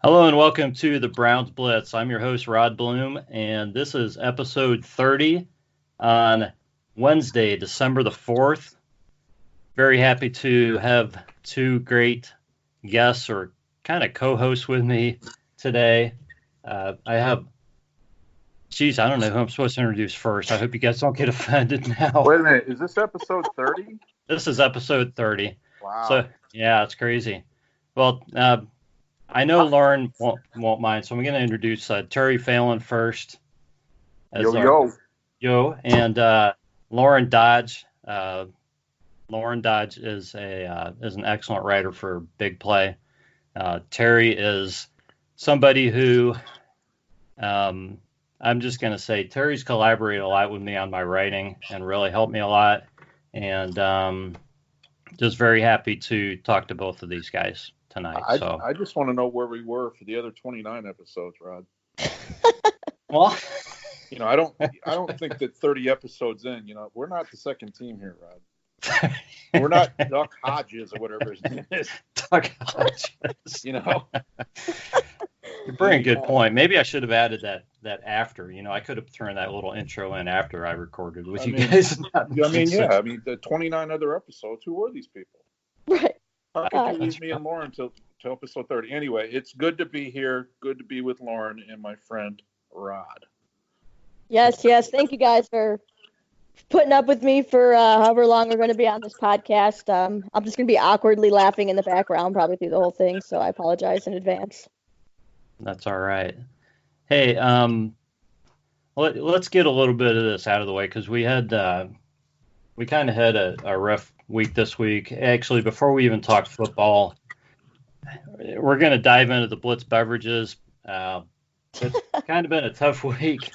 Hello and welcome to the Browns Blitz. I'm your host, Rod Bloom, and this is episode 30 on Wednesday, December the 4th. Very happy to have two great guests or kind of co-hosts with me today. I have, I don't know who I'm supposed to introduce first. I hope you guys don't get offended now. Wait a minute, is this episode 30? This is episode 30. Wow. So, yeah, it's crazy. Well, I know Lauren won't mind, so I'm going to introduce Terry Phelan first. Yo. And Lauren Dodge. Lauren Dodge is an excellent writer for Big Play. Terry is somebody who, I'm just going to say, Terry's collaborated a lot with me on my writing and really helped me a lot. And just very happy to talk to both of these guys tonight. I just want to know where we were for the other 29 episodes, Rod. Well, I don't think that 30 episodes in, we're not the second team here, Rod. We're not Duck Hodges or whatever his name is. Duck Hodges. You bring a good point. Maybe I should have added that after. I could have turned that little intro in after I recorded with you guys. The 29 other episodes. Who were these people? Right. How could you leave me and Lauren till episode 30? Anyway, it's good to be here. Good to be with Lauren and my friend Rod. Yes. Thank you guys for putting up with me for however long we're going to be on this podcast. I'm just going to be awkwardly laughing in the background probably through the whole thing, so I apologize in advance. That's all right. Hey, let's get a little bit of this out of the way because we kind of had a rough week this week. Actually, before we even talk football, we're going to dive into the Blitz beverages. It's kind of been a tough week.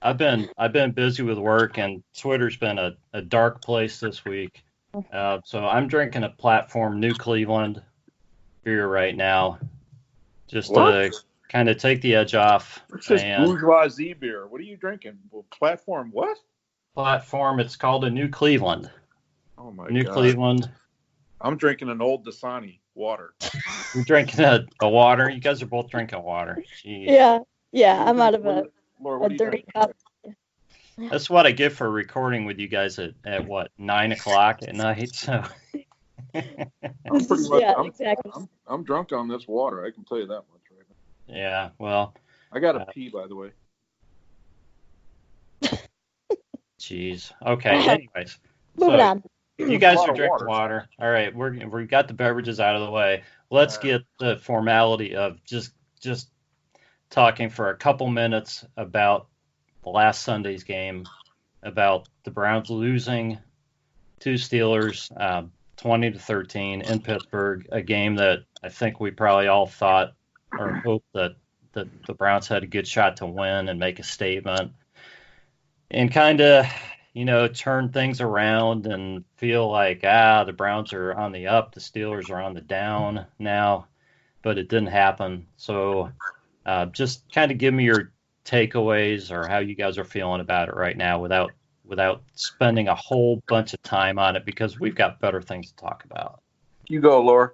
I've been busy with work, and Twitter's been a dark place this week. So I'm drinking a Platform New Cleveland beer right now, just to kind of take the edge off. It's just bourgeoisie beer. What are you drinking? Well, Platform what? Platform. It's called a New Cleveland. Oh my New God. Cleveland. I'm drinking an old Dasani water. You're drinking a water. You guys are both drinking water. Jeez. Yeah. I'm out of a dirty cup. That's what I get for recording with you guys at what, 9 o'clock at night. So I'm pretty much. Exactly. I'm drunk on this water. I can tell you that much right now. Yeah. Well, I got to pee, by the way. Jeez. Okay. Anyways. Moving on. You guys are drinking water. All right, we got the beverages out of the way. Let's get the formality of just talking for a couple minutes about last Sunday's game, about the Browns losing to Steelers 20-13 in Pittsburgh, a game that I think we probably all thought or hoped that the Browns had a good shot to win and make a statement, and kind of turn things around and feel like, the Browns are on the up, the Steelers are on the down now, but it didn't happen. So just kind of give me your takeaways or how you guys are feeling about it right now without spending a whole bunch of time on it, because we've got better things to talk about. You go, Laura.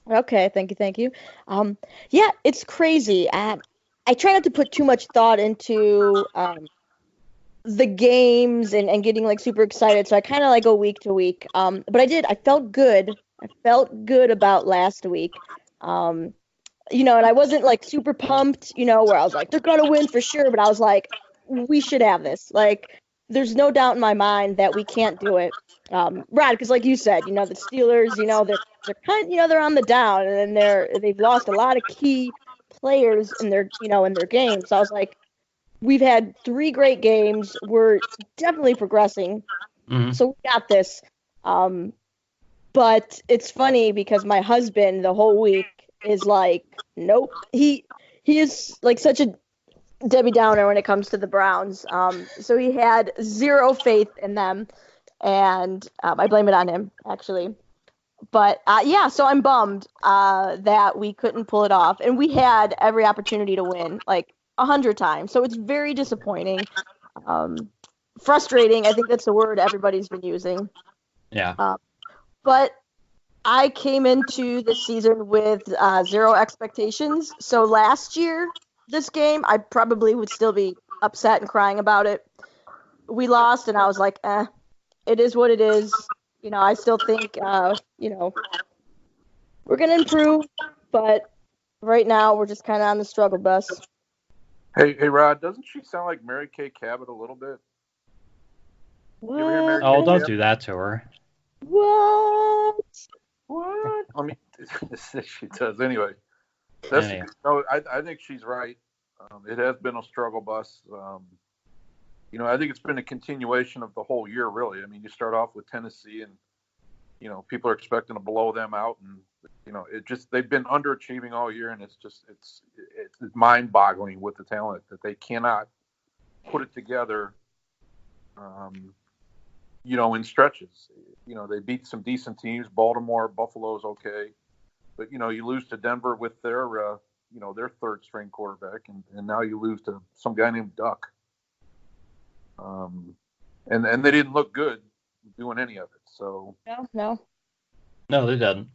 Okay, thank you. Yeah, it's crazy. I try not to put too much thought into the games and getting like super excited, so I kind of go week to week. But I felt good. I felt good about last week. And I wasn't super pumped, where I was like, they're gonna win for sure, but I was like, we should have this. There's no doubt in my mind that we can't do it. Right, because like you said, the Steelers, they're kind of, they're on the down, and they've lost a lot of key players in their games. So I was like, we've had 3 great games. We're definitely progressing. Mm-hmm. So we got this. But it's funny because my husband the whole week is like, nope. He is such a Debbie Downer when it comes to the Browns. So he had zero faith in them, and I blame it on him, actually. But so I'm bummed that we couldn't pull it off, and we had every opportunity to win 100 times. So it's very disappointing, frustrating. I think that's the word everybody's been using. Yeah. But I came into the season with 0 expectations. So last year, this game, I probably would still be upset and crying about it. We lost, and I was like, it is what it is. I still think, we're going to improve, but right now we're just kind of on the struggle bus. Hey, Rod, doesn't she sound like Mary Kay Cabot a little bit? What? You ever hear Mary Oh, Kay don't Cabot? do that to her. What? I mean, she does. Anyway, Anyway. I think she's right. It has been a struggle bus. I think it's been a continuation of the whole year, really. I mean, you start off with Tennessee, and people are expecting to blow them out, and they've been underachieving all year, and it's mind-boggling with the talent that they cannot put it together. In stretches. They beat some decent teams. Baltimore, Buffalo's okay, but you lose to Denver with their third string quarterback, and now you lose to some guy named Duck. And they didn't look good doing any of it. So No, they didn't.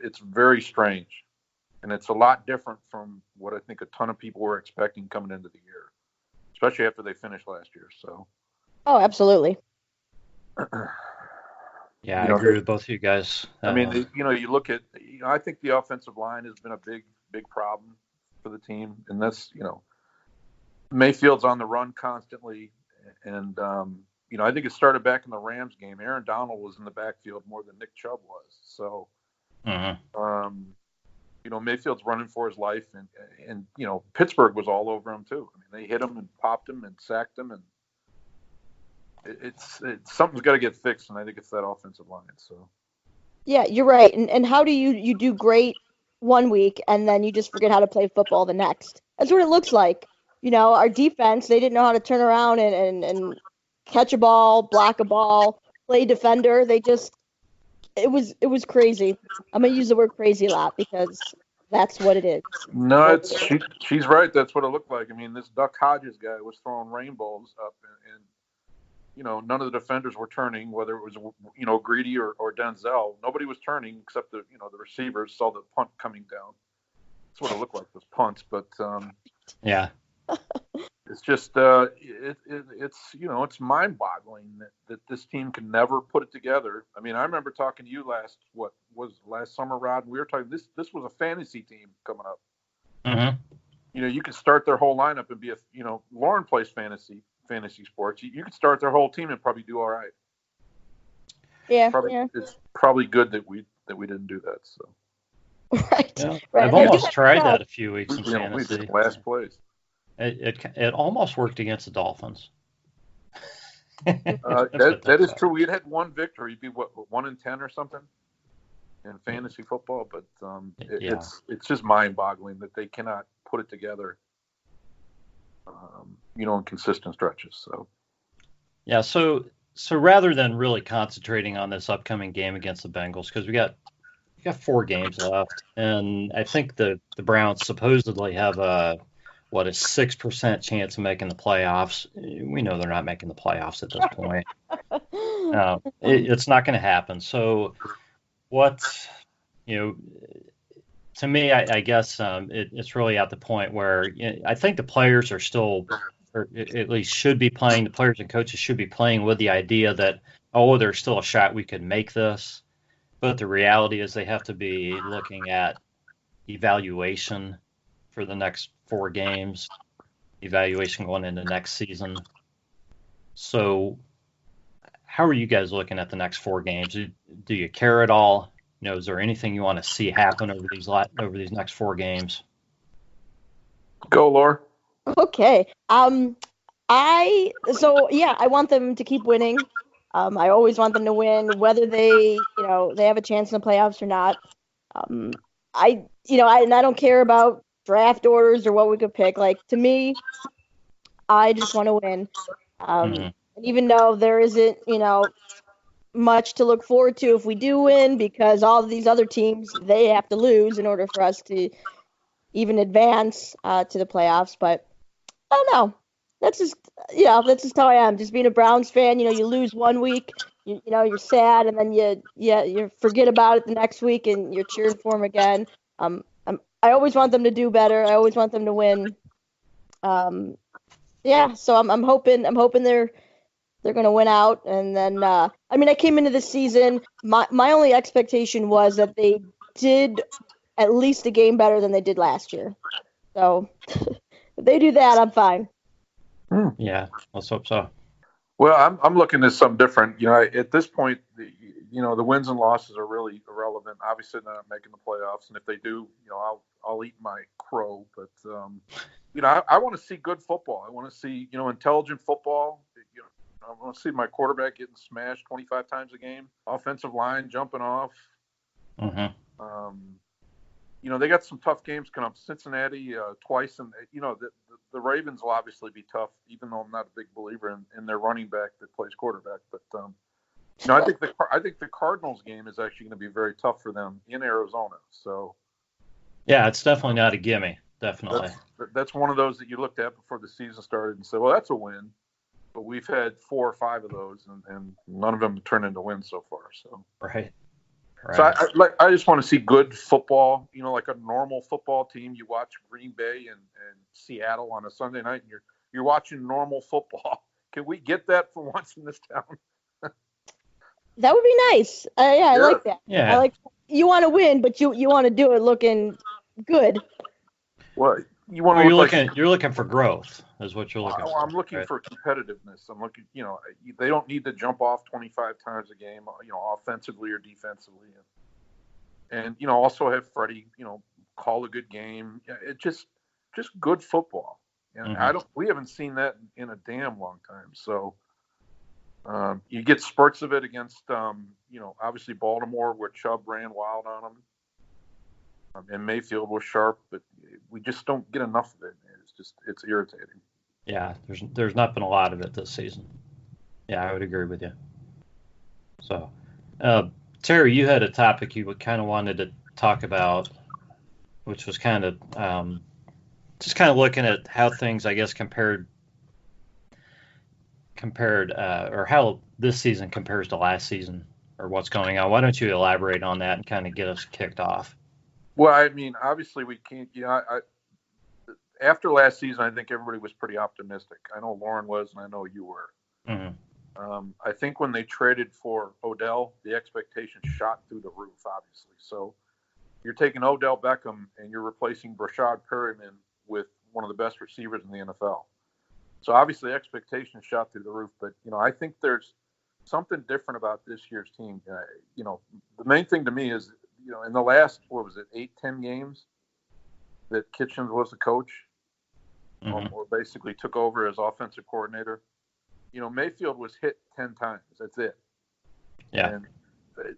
It's very strange, and it's a lot different from what I think a ton of people were expecting coming into the year, especially after they finished last year. So. Oh, absolutely. Yeah, I agree with both of you guys. I mean, you look at, I think the offensive line has been a big problem for the team, and that's, Mayfield's on the run constantly, and I think it started back in the Rams game. Aaron Donald was in the backfield more than Nick Chubb was, so. Mayfield's running for his life, and Pittsburgh was all over him too. I mean, they hit him and popped him and sacked him, and it's something's got to get fixed, and I think it's that offensive line. So. Yeah, you're right. And how do you do great one week and then you just forget how to play football the next? That's what it looks like. Our defense, they didn't know how to turn around and catch a ball, block a ball, play defender. It was crazy. I'm going to use the word crazy a lot because that's what it is. No, she's right. That's what it looked like. I mean, this Duck Hodges guy was throwing rainbows up, and none of the defenders were turning, whether it was, Greedy or Denzel. Nobody was turning except the receivers saw the punt coming down. That's what it looked like, those punts. But yeah. It's just it's mind-boggling that this team can never put it together. I mean, I remember talking to you last summer, Rod, and we were talking this was a fantasy team coming up. Mm-hmm. You could start their whole lineup and be Lauren plays fantasy sports. You could start their whole team and probably do all right. Yeah, It's probably good that we didn't do that. So. Right. Yeah. Right. I've almost tried that a few weeks in fantasy. We last place. It almost worked against the Dolphins. That is true. We had one victory, be 1-10 or something in fantasy football, but it's just mind-boggling that they cannot put it together, in consistent stretches. So yeah, so rather than really concentrating on this upcoming game against the Bengals, because we got 4 games left, and I think the Browns supposedly have a 6% chance of making the playoffs. We know they're not making the playoffs at this point. It's not going to happen. So to me, I guess it's really at the point where I think the players are still, or at least should be playing, the players and coaches should be playing with the idea that, there's still a shot we could make this. But the reality is they have to be looking at evaluation for the next 4 games, evaluation going into next season. So how are you guys looking at the next 4 games? Do you care at all? Is there anything you want to see happen over these next 4 games? Go, Laura. Okay. I want them to keep winning. I always want them to win, whether they have a chance in the playoffs or not. I don't care about draft orders or what we could pick. Like, to me, I just want to win. And even though there isn't, much to look forward to if we do win, because all of these other teams, they have to lose in order for us to even advance to the playoffs. But I don't know. that's just how I am. Just being a Browns fan, you lose one week, you're sad, and then you forget about it the next week, and you're cheering for them again. I always want them to do better. I always want them to win. Yeah, so I'm hoping they're gonna win out, and then I came into this season. My only expectation was that they did at least a game better than they did last year. So if they do that, I'm fine. Yeah, let's hope so. Well, I'm looking at something different. At this point, the wins and losses are really irrelevant. Obviously, they're not making the playoffs, and if they do, I'll eat my crow. But I want to see good football. I want to see intelligent football. I want to see my quarterback getting smashed 25 times a game, offensive line jumping off. Mm-hmm. They got some tough games coming up. Cincinnati twice, and the Ravens will obviously be tough, even though I'm not a big believer in their running back that plays quarterback. But I think the Cardinals game is actually going to be very tough for them in Arizona. So yeah, it's definitely not a gimme. Definitely, that's one of those that you looked at before the season started and said, well, that's a win. But we've had 4 or 5 of those, and none of them turned into wins so far. So right. So I just want to see good football, like a normal football team. You watch Green Bay and Seattle on a Sunday night, and you're watching normal football. Can we get that for once in this town? That would be nice. I like that. Yeah. I like you want to win, but you want to do it looking good. Well, you're looking for growth, is what you're looking for. I'm looking for competitiveness. I'm looking, they don't need to jump off 25 times a game, offensively or defensively, and also have Freddie, call a good game. Yeah, it just good football, and we haven't seen that in a damn long time. So you get spurts of it against, obviously Baltimore, where Chubb ran wild on them. And Mayfield was sharp, but we just don't get enough of it. It's irritating. Yeah, there's not been a lot of it this season. Yeah, I would agree with you. So, Terry, you had a topic you kind of wanted to talk about, which was kind of just kind of looking at how things, I guess, compared, or how this season compares to last season, or what's going on. Why don't you elaborate on that and kind of get us kicked off? Well, obviously we can't. After last season, I think everybody was pretty optimistic. I know Lauren was, and I know you were. Mm-hmm. I think when they traded for Odell, the expectations shot through the roof, obviously. So you're taking Odell Beckham and you're replacing Brashad Perriman with one of the best receivers in the NFL. So obviously expectations shot through the roof. But, I think there's something different about this year's team. The main thing to me is, in the last, 8-10 games that Kitchens was the coach, or basically took over as offensive coordinator, Mayfield was hit 10 times. That's it. Yeah. And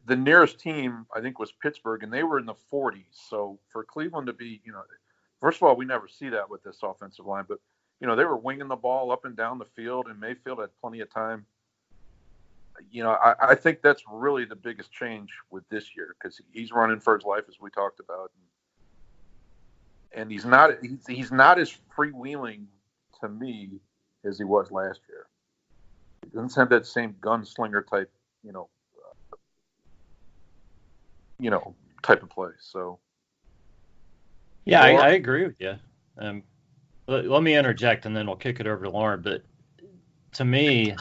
the nearest team, I think, was Pittsburgh, and they were in the 40s. So for Cleveland to be, first of all, we never see that with this offensive line, but, they were winging the ball up and down the field, and Mayfield had plenty of time. I think that's really the biggest change with this year, because he's running for his life, as we talked about, and he's not as freewheeling to me as he was last year. He doesn't have that same gunslinger type, type of play. So yeah, I agree with you. Let me interject, and then we'll kick it over to Lauren. But to me,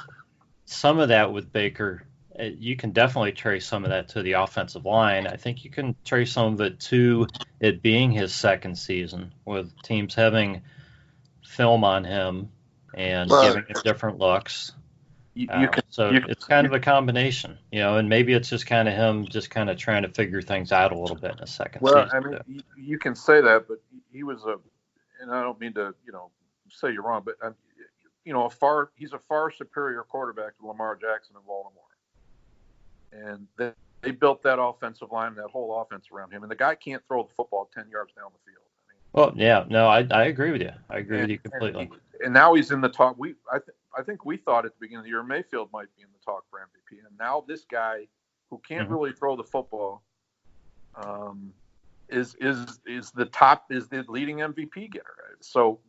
some of that with Baker, you can definitely trace some of that to the offensive line. I think you can trace some of it to it being his second season, with teams having film on him and giving him different looks. It's kind of a combination, and maybe it's just kind of him just kind of trying to figure things out a little bit in a second season. You can say that, but he was and I don't mean to, say you're wrong, but he's a far superior quarterback to Lamar Jackson in Baltimore. And they built that offensive line, that whole offense around him. And the guy can't throw the football 10 yards down the field. Well, yeah, no, I agree with you. I agree with you completely. And now he's in the talk. I think we thought at the beginning of the year Mayfield might be in the talk for MVP. And now this guy who can't really throw the football is the leading MVP getter. So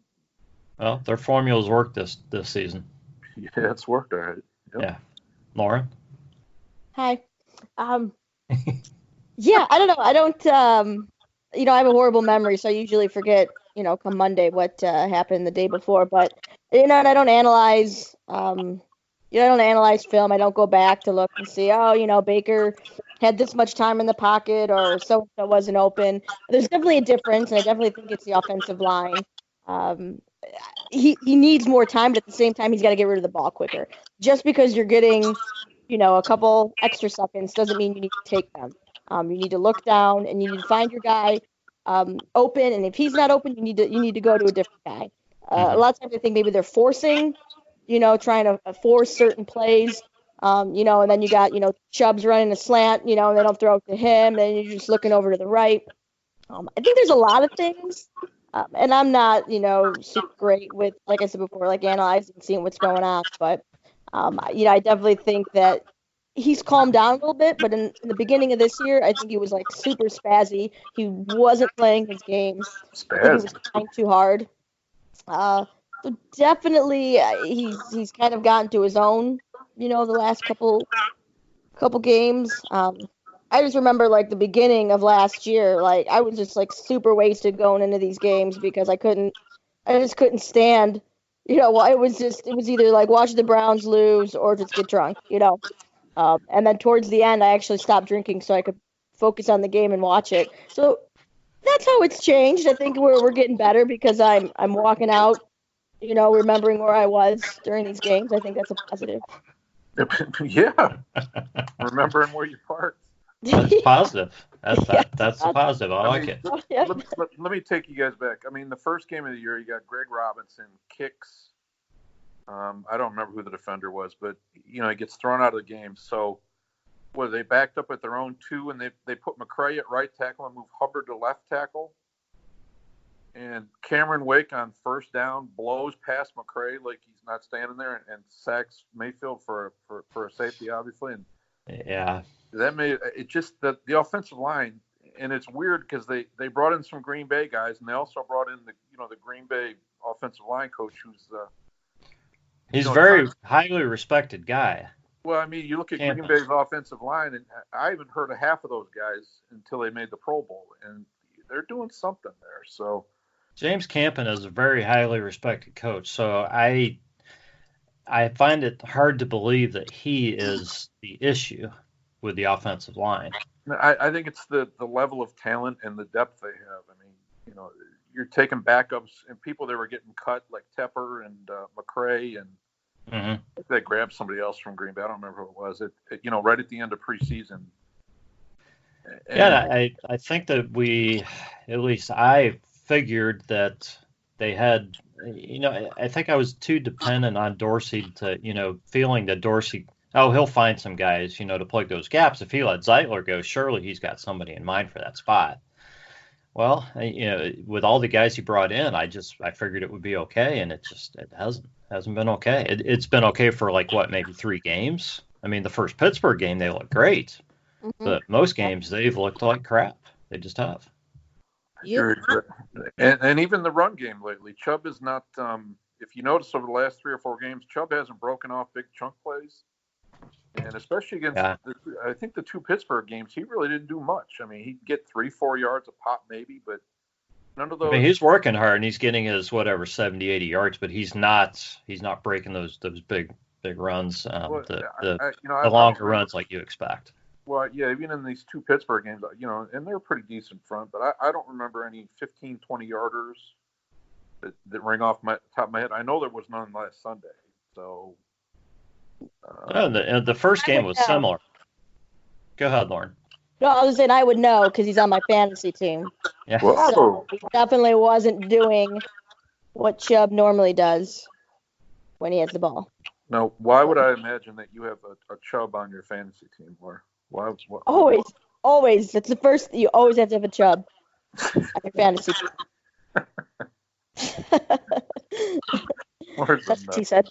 Well, their formulas worked this season. Yeah, it's worked all right. Yep. Yeah. Lauren? Hi. Yeah, I don't know. I don't, I have a horrible memory, so I usually forget, come Monday what happened the day before. But, and I don't analyze, I don't analyze film. I don't go back to look and see, Baker had this much time in the pocket or so-and-so wasn't open. There's definitely a difference, and I definitely think it's the offensive line. Um, he needs more time, but at the same time, he's got to get rid of the ball quicker. Just because you're getting, a couple extra seconds doesn't mean you need to take them. You need to look down and you need to find your guy open, and if he's not open, you need to go to a different guy. A lot of times, I think maybe they're forcing, trying to force certain plays, and then you got Chubb's running a slant, and they don't throw it to him, and you're just looking over to the right. I think there's a lot of things, and I'm not super great with, like I said before, like analyzing, seeing what's going on, but I definitely think that he's calmed down a little bit, but in the beginning of this year, I think he was like super spazzy. He wasn't playing his game. I think he was trying too hard. So definitely, he's kind of gotten to his own, the last couple games. I just remember like the beginning of last year, like I was just like super wasted going into these games because I just couldn't stand. Well, it was either like watch the Browns lose or just get drunk, and then towards the end, I actually stopped drinking so I could focus on the game and watch it. So that's how it's changed. I think we're getting better because I'm walking out, remembering where I was during these games. I think that's a positive. Yeah, remembering where you parked. That's positive. That's a positive. I like it. Let me take you guys back. I mean, the first game of the year, you got Greg Robinson kicks. I don't remember who the defender was, but he gets thrown out of the game. So, they backed up at their own 2, and they put McCray at right tackle and moved Hubbard to left tackle. And Cameron Wake on first down blows past McCray like he's not standing there, and sacks Mayfield for a safety, obviously. And yeah, that made it just the offensive line. And it's weird because they brought in some Green Bay guys, and they also brought in the Green Bay offensive line coach, who's he's a very highly respected guy. Well, I mean, you look at Green Bay's offensive line, and I haven't heard of half of those guys until they made the Pro Bowl, and they're doing something there. So James Campen is a very highly respected coach, so I find it hard to believe that he is the issue with the offensive line. I think it's the level of talent and the depth they have. I mean, you're taking backups and people that were getting cut like Tepper and McCray, and they grabbed somebody else from Green Bay. I don't remember who it was. Right at the end of preseason. And I think that at least I figured that they had, I think I was too dependent on Dorsey to, feeling that Dorsey, he'll find some guys, to plug those gaps. If he let Zeitler go, surely he's got somebody in mind for that spot. Well, with all the guys he brought in, I figured it would be okay, and it hasn't been okay. It's been okay for maybe 3 games. I mean, the first Pittsburgh game, they looked great, but most games they've looked like crap. They just have. Yep. And even the run game lately, Chubb is not. If you notice over the last 3 or 4 games, Chubb hasn't broken off big chunk plays, and especially against I think the 2 Pittsburgh games, he really didn't do much. I mean, he'd get 3-4 yards a pop maybe, but none of those. I mean, he's working hard and he's getting his 70, 80 yards, but he's not breaking those big runs, the longer runs like you expect. Well, yeah, even in these 2 Pittsburgh games, and they're pretty decent front, but I don't remember any 15, 20-yarders that ring off my top of my head. I know there was none last Sunday, so. The first game was similar. Go ahead, Lauren. No, I was saying I would know because he's on my fantasy team. Yeah. So he definitely wasn't doing what Chubb normally does when he has the ball. Now, why would I imagine that you have a Chubb on your fantasy team, or why? Always. That's the first. You always have to have a Chubb on your fantasy team. That's what he said.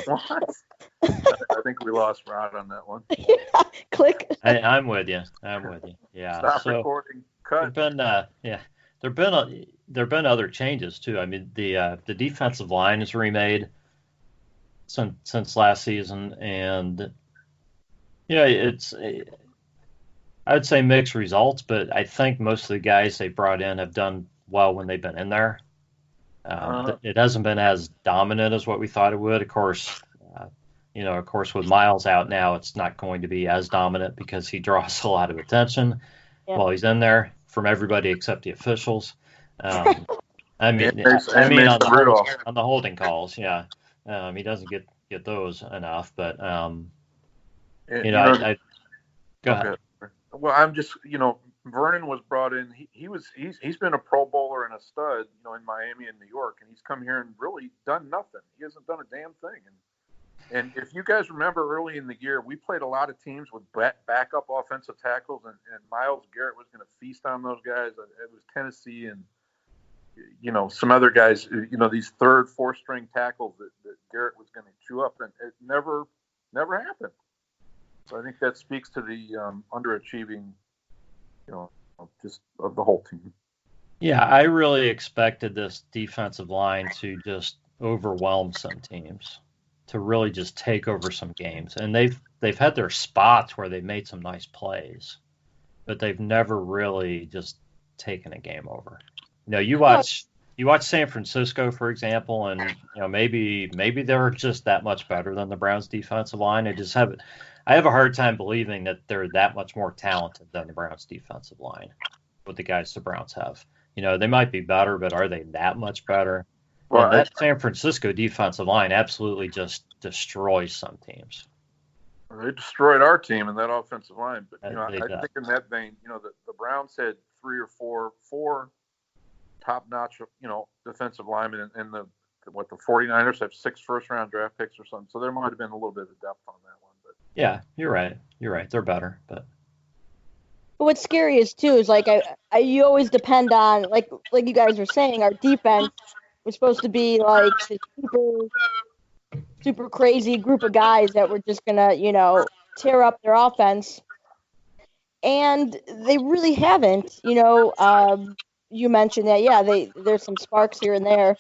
What? I think we lost Rod on that one. Click. I'm with you. Yeah. Stop recording. Cut. there've been other changes too. I mean, the defensive line is remade since last season, and it's I would say mixed results, but I think most of the guys they brought in have done well when they've been in there. It hasn't been as dominant as what we thought it would. Of course, with Miles out now, it's not going to be as dominant because he draws a lot of attention while he's in there from everybody except the officials. I mean on the holding calls, yeah. He doesn't get those enough, but go ahead. Well, I'm just, Vernon was brought in. He's been a Pro Bowler and a stud, in Miami and New York, and he's come here and really done nothing. He hasn't done a damn thing. And if you guys remember early in the year, we played a lot of teams with backup offensive tackles, and Myles Garrett was going to feast on those guys. It was Tennessee and some other guys. These third, fourth string tackles that Garrett was going to chew up, and it never happened. So I think that speaks to the underachieving, just of the whole team. Yeah, I really expected this defensive line to just overwhelm some teams, to really just take over some games. And they've had their spots where they made some nice plays, but they've never really just taken a game over. You watch San Francisco, for example, and maybe they're just that much better than the Browns defensive line. I have a hard time believing that they're that much more talented than the Browns defensive line with the guys the Browns have. They might be better, but are they that much better? Well, and that San Francisco defensive line absolutely just destroys some teams. They destroyed our team in that offensive line. But, I think in that vein, the Browns had 3 or 4 top-notch, defensive linemen, and the 49ers have 6 first-round draft picks or something. So there might have been a little bit of depth on that one. But yeah, you're right. They're better, but what's scary is too is you always depend on like you guys were saying, our defense was supposed to be like this super crazy group of guys that were just gonna tear up their offense, and they really haven't. You mentioned that there's some sparks here and there.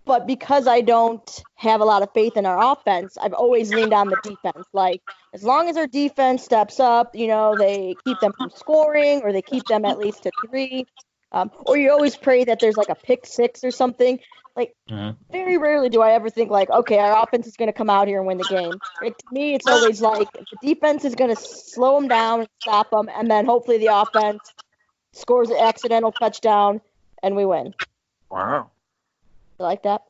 But because I don't have a lot of faith in our offense, I've always leaned on the defense. Like, as long as our defense steps up, they keep them from scoring, or they keep them at least to 3. Or you always pray that there's like a pick 6 or something. Like, very rarely do I ever think like, okay, our offense is going to come out here and win the game. To me, it's always like the defense is going to slow them down and stop them, and then hopefully the offense scores an accidental touchdown and we win. Wow. You like that?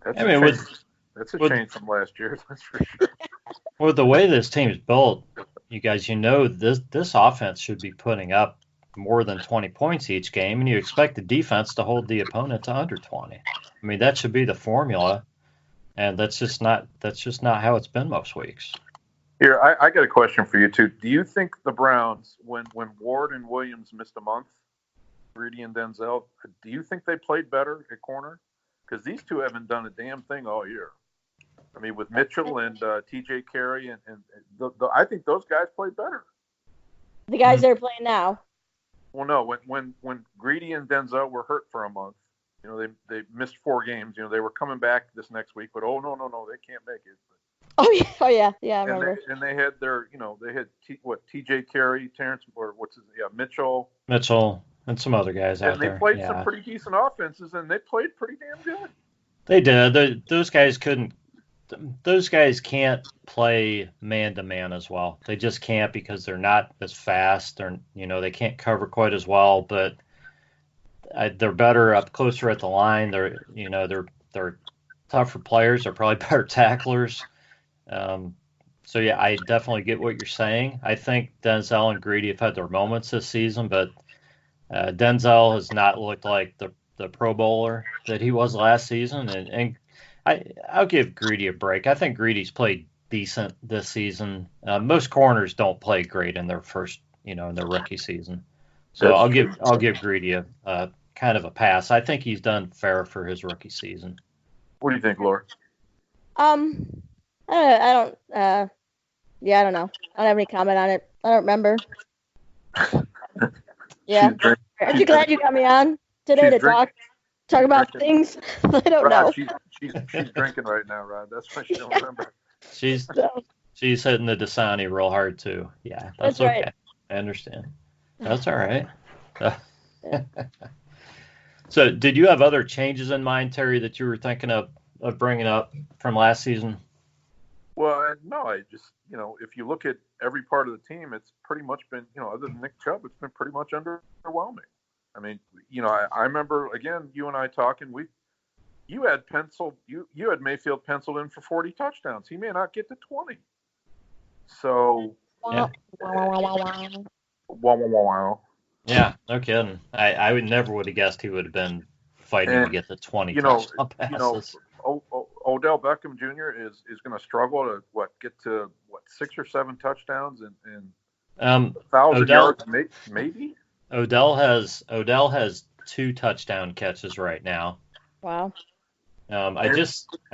That's a change from last year. That's for sure. With the way this team's built, you guys, this offense should be putting up more than 20 points each game, and you expect the defense to hold the opponent to under 20. I mean, that should be the formula, and that's just not how it's been most weeks. Here, I got a question for you too. Do you think the Browns, when Ward and Williams missed a month, Greedy and Denzel, do you think they played better at corner? Because these two haven't done a damn thing all year. I mean, with Mitchell and T.J. Carey, and I think those guys played better. The guys that are playing now. Well, no, when Greedy and Denzel were hurt for a month, they missed 4 games. They were coming back this next week, but no, they can't make it. Oh yeah, I remember. And they had their, they had T.J. Carey, Terrence, or Mitchell, and some other guys out there. And they played some pretty decent offenses, and they played pretty damn good. They did. Those guys couldn't. Those guys can't play man to man as well. They just can't because they're not as fast. They can't cover quite as well. But they're better up closer at the line. They're tougher players. They're probably better tacklers. So yeah, I definitely get what you're saying. I think Denzel and Greedy have had their moments this season, but Denzel has not looked like the Pro Bowler that he was last season, and I'll give Greedy a break. I think Greedy's played decent this season. Most corners don't play great in their first, in their rookie season. So I'll give Greedy a kind of a pass. I think he's done fair for his rookie season. What do you think, Laura? I don't know. I don't have any comment on it. I don't remember. Yeah. Aren't you glad you got me on? today to talk about drinking. things I don't Rod, know. she's drinking right now, Rod. That's why she don't remember. She's hitting the Dasani real hard too. Yeah, that's right. okay. I understand. That's all right. So, did you have other changes in mind, Terry, that you were thinking of bringing up from last season? Well, no, I just, if you look at every part of the team, it's pretty much been, other than Nick Chubb, it's been pretty much underwhelming. I mean, I remember, again, you and I talking, you had Mayfield penciled in for 40 touchdowns. He may not get to 20. So, yeah. Wow. Yeah, no kidding. I would have guessed he would have been fighting to get the 20 touchdown passes. Odell Beckham Jr. is going to struggle to get to 6 or 7 touchdowns and 1,000 yards, maybe. Odell has 2 touchdown catches right now. Wow. I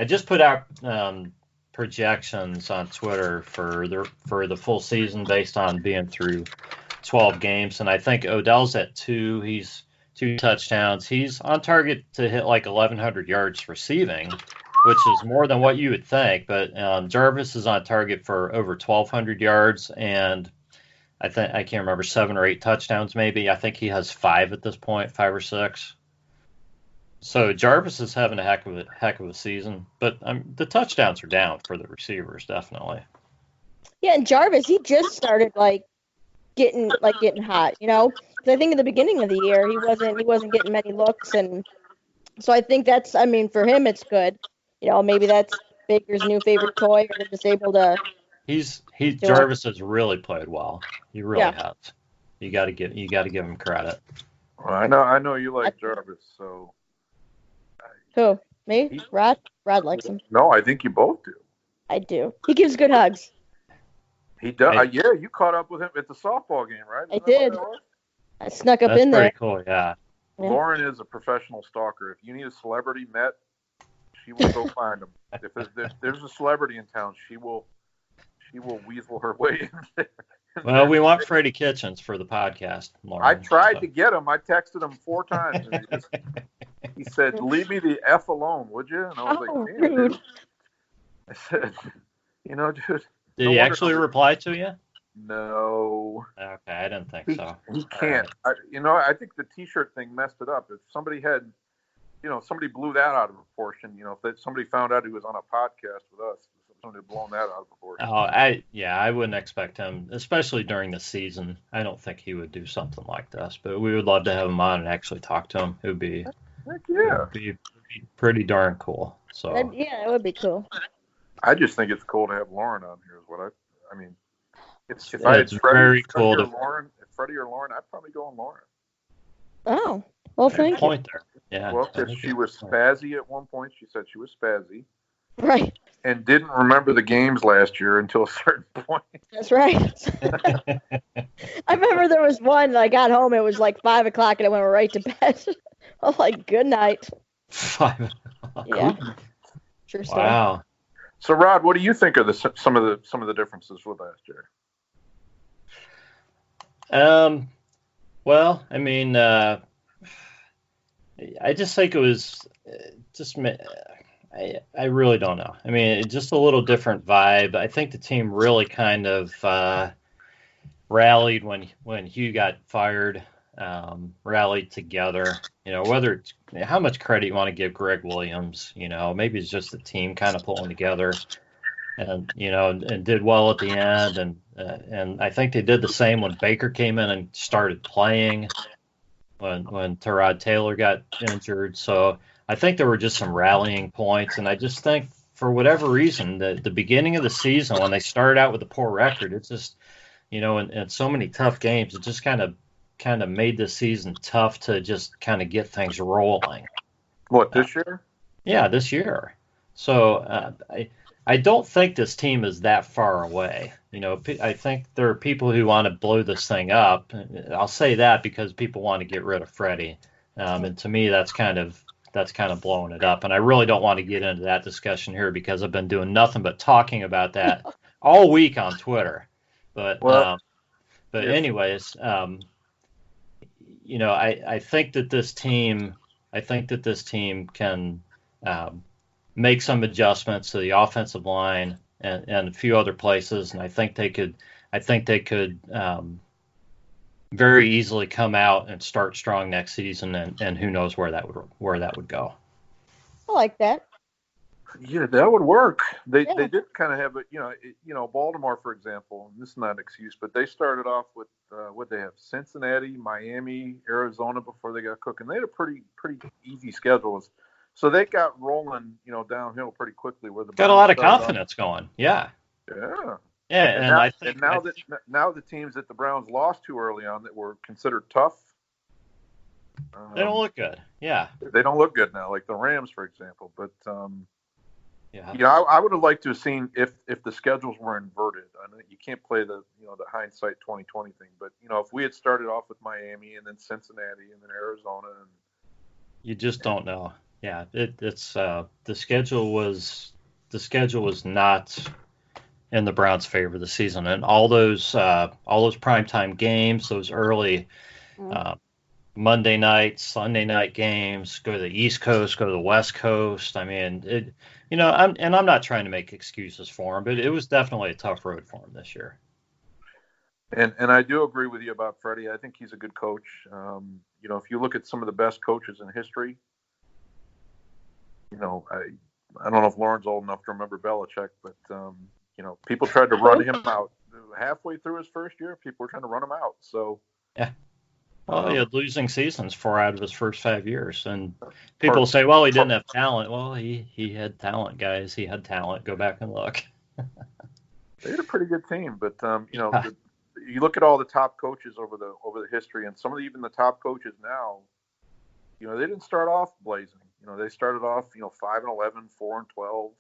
just put out projections on Twitter for the full season based on being through 12 games, and I think Odell's at 2. He's 2 touchdowns. He's on target to hit like 1,100 yards receiving, which is more than what you would think. But Jarvis is on target for over 1,200 yards, and I can't remember, 7 or 8 touchdowns maybe. I think he has 5 at this point, 5 or 6. So Jarvis is having a heck of a season, but the touchdowns are down for the receivers, definitely. Yeah, and Jarvis, he just started getting hot, because I think in the beginning of the year he wasn't getting many looks, and so I think that's, for him it's good. Maybe that's Baker's new favorite toy, or they're just able to. Jarvis has really played well. He really has. You got to give him credit. Well, I know you like Jarvis, so. Who? Me? Rod? Rod likes him. No, I think you both do. I do. He gives good hugs. He does. Yeah, you caught up with him at the softball game, right? I did. I snuck up in there. That's pretty cool, yeah. Lauren is a professional stalker. If you need a celebrity met, she will go find him. If there's a celebrity in town, she will weasel her way in there. Well, we want Freddie Kitchens for the podcast, Lauren. I tried to get him. I texted him 4 times. And he said, "Leave me the F alone, would you?" And I was like, "Man, dude." I said, dude. Did he actually reply to you? No. Okay, I didn't think so. He can't. I think the T-shirt thing messed it up. If somebody had, somebody blew that out of proportion. If somebody found out he was on a podcast with us, somebody had blown that out of proportion. Oh, I wouldn't expect him, especially during the season. I don't think he would do something like this, but we would love to have him on and actually talk to him. It would be, pretty darn cool. So it would be cool. I just think it's cool to have Lauren on here. Is what I mean. If I had Freddie or Lauren, I'd probably go on Lauren. Oh, well, thank you. Point there. Yeah. Well, because she was spazzy at one point. She said she was spazzy. Right. And didn't remember the games last year until a certain point. That's right. I remember there was one, I got home, it was like 5 o'clock, and I went right to bed. I'm like, good night. 5 o'clock. Yeah. True story. Wow. So, Rod, what do you think of some of the differences with last year? Well, I just think it was I really don't know. Just a little different vibe. I think the team really kind of rallied when Hugh got fired, rallied together. Whether it's how much credit you want to give Greg Williams, maybe it's just the team kind of pulling together and did well at the end. And I think they did the same when Baker came in and started playing when Tyrod Taylor got injured. So I think there were just some rallying points. And I just think for whatever reason, the beginning of the season, when they started out with a poor record, it's just, and so many tough games, it just kind of made the season tough to just kind of get things rolling. What, this year? Yeah, this year. So I don't think this team is that far away. I think there are people who want to blow this thing up. I'll say that because people want to get rid of Freddie. And to me, that's kind of blowing it up. And I really don't want to get into that discussion here because I've been doing nothing but talking about that all week on Twitter. But anyways, I think that this team can make some adjustments to the offensive line and a few other places, and I think they could very easily come out and start strong next season, and who knows where that would go. I like that. Yeah, that would work. They did kind of have it. Baltimore, for example. And this is not an excuse, but they started off with what they have: Cincinnati, Miami, Arizona before they got cooking. They had a pretty easy schedule. So they got rolling, downhill pretty quickly. Where the got a lot of confidence going. Yeah. Yeah. Yeah, and I think now the teams that the Browns lost to early on that were considered tough, they don't look good. Yeah. They don't look good now, like the Rams, for example. But yeah. I would have liked to have seen if the schedules were inverted. I know you can't play the hindsight 2020 thing, but if we had started off with Miami and then Cincinnati and then Arizona, and you just don't know. Yeah, it's the schedule was not in the Browns' favor this season, and all those primetime games, those early Monday night, Sunday night games, go to the East Coast, go to the West Coast. I mean, I'm not trying to make excuses for him, but it was definitely a tough road for him this year. And I do agree with you about Freddie. I think he's a good coach. If you look at some of the best coaches in history, I don't know if Lauren's old enough to remember Belichick, but people tried to run him out halfway through his first year. People were trying to run him out. So yeah. Well, he had losing seasons 4 out of his first 5 years, and people say, "Well, he didn't have talent." Well, he had talent, guys. He had talent. Go back and look. They had a pretty good team, but you look at all the top coaches over the history, and some of even the top coaches now, they didn't start off blazing. They started off 5-11, 4-12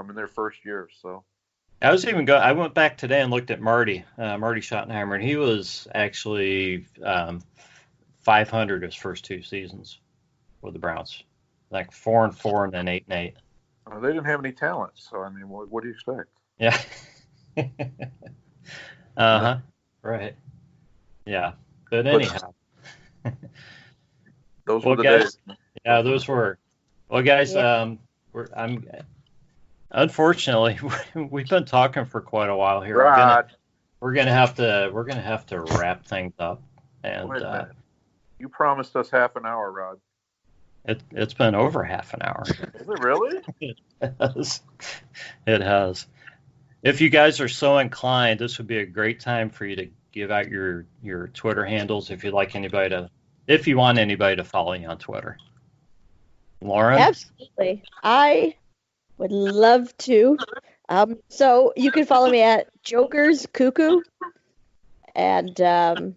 in their first year. So. I went back today and looked at Marty Schottenheimer, and he was actually 500 his first 2 seasons with the Browns, like 4-4 and then 8-8. Well, they didn't have any talent, so I mean, what do you expect? Yeah. Right. Yeah. But anyhow. Those were the days. Yeah, those were. Well, guys, unfortunately, we've been talking for quite a while here. Rod. We're gonna have to wrap things up. And you promised us half an hour, Rod. It's been over half an hour. Is it really? It has. If you guys are so inclined, this would be a great time for you to give out your Twitter handles if you want anybody to follow you on Twitter. Lauren? Absolutely. I would love to. So you can follow me at Joker's Cuckoo. And I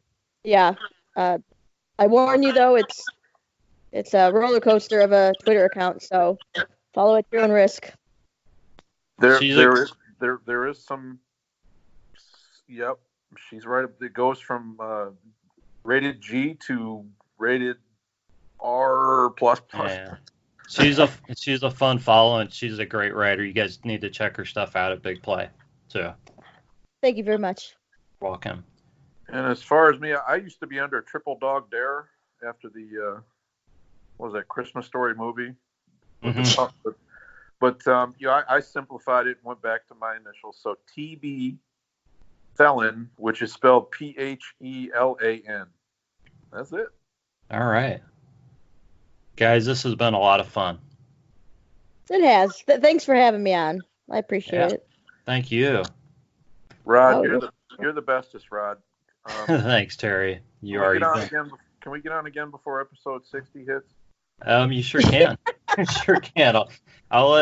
warn you though, it's a roller coaster of a Twitter account, so follow at your own risk. There is some. Yep, she's right. It goes from rated G to rated R++. Yeah. She's a fun follow, and she's a great writer. You guys need to check her stuff out at Big Play too. Thank you very much. Welcome. And as far as me, I used to be under Triple Dog Dare after the what was that Christmas Story movie? Mm-hmm. But I simplified it and went back to my initials. So TB Phelan, which is spelled Phelan. That's it. All right. Guys, this has been a lot of fun. It has. Thanks for having me on. I appreciate it. Thank you. Rod, you're the bestest, Rod. Thanks, Terry. Can we get on again before episode 60 hits? You sure can. Sure can. I'll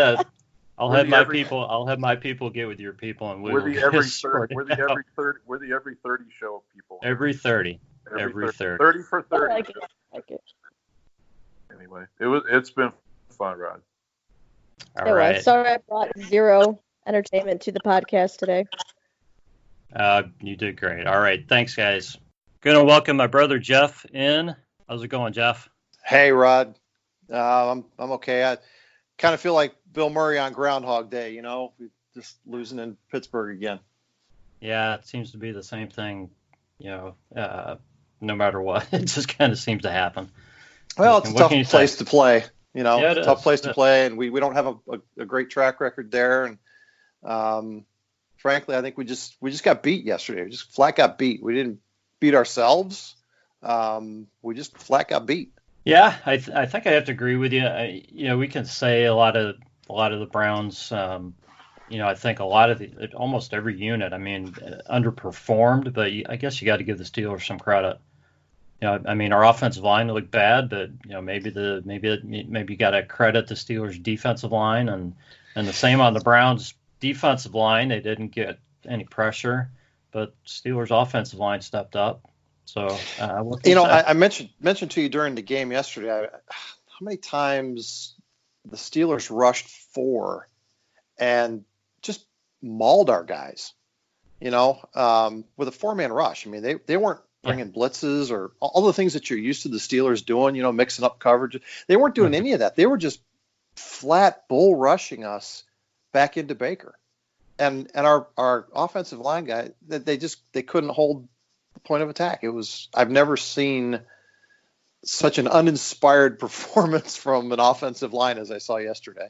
have my people get with your people, and we're the every 30 show people. Every 30 for 30. I like it. Anyway, it's been fun, Rod. All right. Sorry I brought zero entertainment to the podcast today. You did great. All right. Thanks, guys. Gonna welcome my brother Jeff in. How's it going, Jeff? Hey, Rod. I'm okay. I kind of feel like Bill Murray on Groundhog Day, we're just losing in Pittsburgh again. Yeah, it seems to be the same thing, no matter what. It just kind of seems to happen. Well, it's a tough place to play. Yeah, it's a tough place to play, and we don't have a great track record there. And frankly, I think we just got beat yesterday. We just flat got beat. We didn't beat ourselves. We just flat got beat. Yeah, I think I have to agree with you. We can say a lot of the Browns. I think a lot of almost every unit, underperformed, but I guess you got to give the Steelers some credit. Our offensive line looked bad, but maybe you got to credit the Steelers' defensive line, and the same on the Browns' defensive line. They didn't get any pressure, but Steelers' offensive line stepped up. So I mentioned to you during the game yesterday how many times the Steelers rushed 4 and just mauled our guys. With a 4-man rush. They weren't bringing blitzes or all the things that you're used to the Steelers doing, mixing up coverage. They weren't doing any of that. They were just flat bull rushing us back into Baker. And our offensive line guy, they couldn't hold the point of attack. I've never seen such an uninspired performance from an offensive line as I saw yesterday.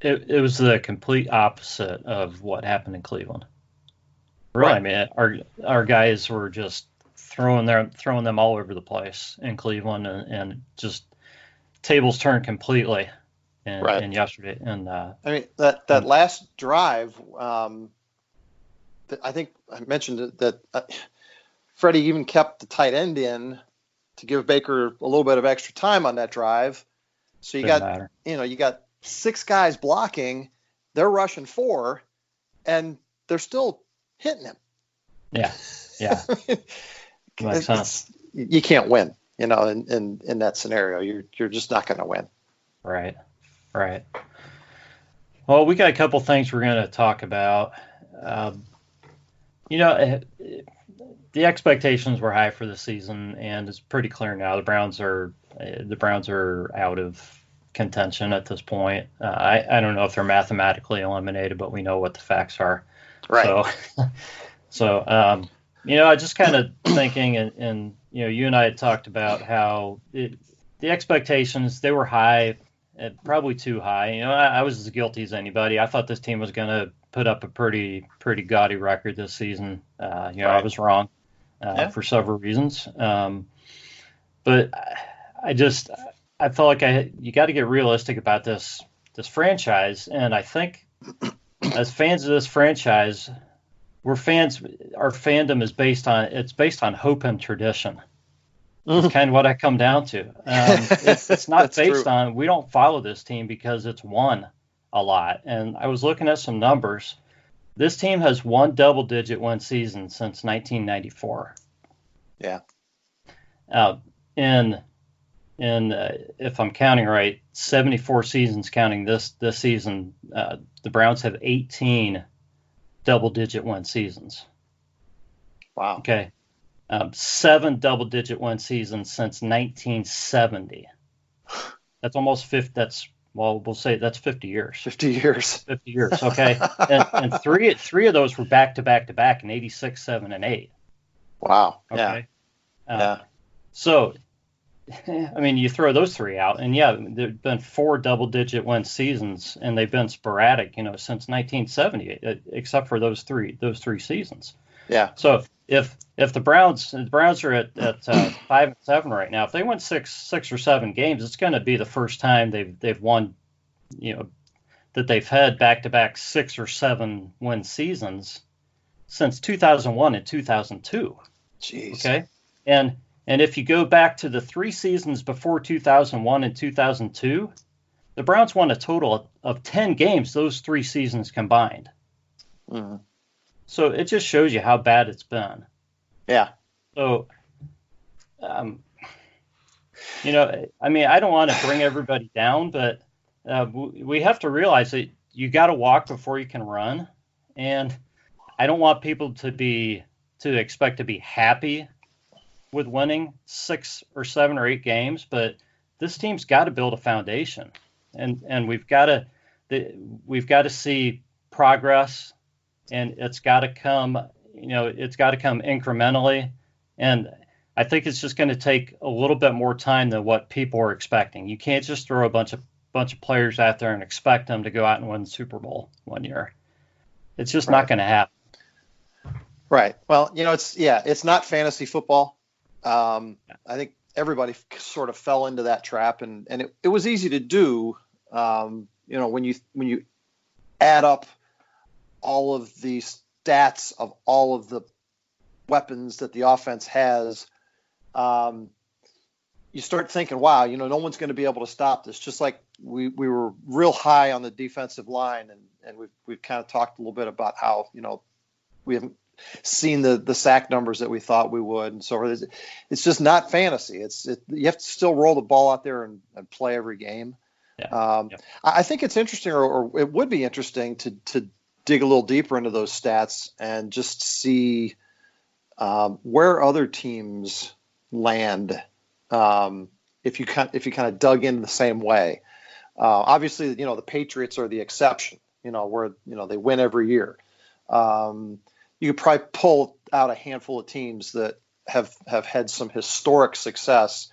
It was the complete opposite of what happened in Cleveland. Really, right. Our guys were just throwing them all over the place in Cleveland, and just tables turned completely in yesterday. And that last drive, I think I mentioned that Freddie even kept the tight end in to give Baker a little bit of extra time on that drive. So you got 6 guys blocking, they're rushing 4, and they're still hitting him. Yeah. Makes sense. You can't win, in that scenario. You're just not going to win. Right. Well, we got a couple things we're going to talk about. The expectations were high for the season, and it's pretty clear now the Browns are out of contention at this point. I don't know if they're mathematically eliminated, but we know what the facts are. Right. So I just kind of thinking, and you and I had talked about how the expectations, they were high, probably too high. I was as guilty as anybody. I thought this team was going to put up a pretty gaudy record this season. Right. I was wrong for several reasons. But I felt like you got to get realistic about this franchise, and I think as fans of this franchise, we're fans. Our fandom is based on hope and tradition. It's kind of what I come down to. It's not based on, we don't follow this team because it's won a lot. And I was looking at some numbers. This team has won double-digit win season since 1994. Yeah. In if I'm counting right, 74 seasons counting this season, the Browns have 18 double-digit win seasons. Wow. Okay. 7 double-digit win seasons since 1970. That's almost 50. We'll say that's 50 years. 50 years. 50 years. Okay. and three of those were back to back in 86, 7, and 8. Wow. Okay. Yeah. So, you throw those 3 out, and there've been 4 double-digit win seasons, and they've been sporadic, since 1970, except for those three seasons. Yeah. So if the Browns are at 5-7 right now, if they win 6 or 7 games, it's going to be the first time they've won, that they've had back-to-back 6 or 7 win seasons since 2001 and 2002. Jeez. Okay. And if you go back to the 3 seasons before 2001 and 2002, the Browns won a total of 10 games those 3 seasons combined. Mm-hmm. So it just shows you how bad it's been. Yeah. So, I don't want to bring everybody down, but we have to realize that you got to walk before you can run. And I don't want people to expect to be happy with winning 6 or 7 or 8 games, but this team's got to build a foundation, and we've got to see progress, and it's got to come incrementally. And I think it's just going to take a little bit more time than what people are expecting. You can't just throw a bunch of players out there and expect them to go out and win the Super Bowl one year. It's just not going to happen. Right. Well, it's not fantasy football. I think everybody sort of fell into that trap, and it was easy to do. When you add up all of the stats of all of the weapons that the offense has, you start thinking, wow, no one's going to be able to stop this. Just like we were real high on the defensive line, and we've kind of talked a little bit about how, we haven't seen the sack numbers that we thought we would. And so it's just not fantasy. You have to still roll the ball out there and play every game. Yeah. I think it's interesting, or it would be interesting to dig a little deeper into those stats and just see where other teams land if you kind of dug in the same way. Obviously, the Patriots are the exception. Where they win every year. You could probably pull out a handful of teams that have had some historic success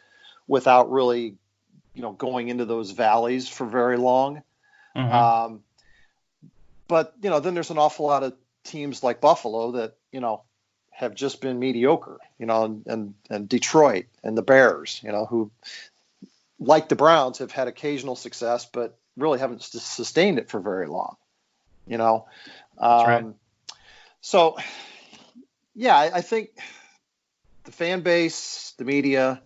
without really going into those valleys for very long. Mm-hmm. But then there's an awful lot of teams like Buffalo that have just been mediocre, and Detroit and the Bears, who, like the Browns, have had occasional success, but really haven't sustained it for very long. That's right. So, yeah, I think the fan base, the media,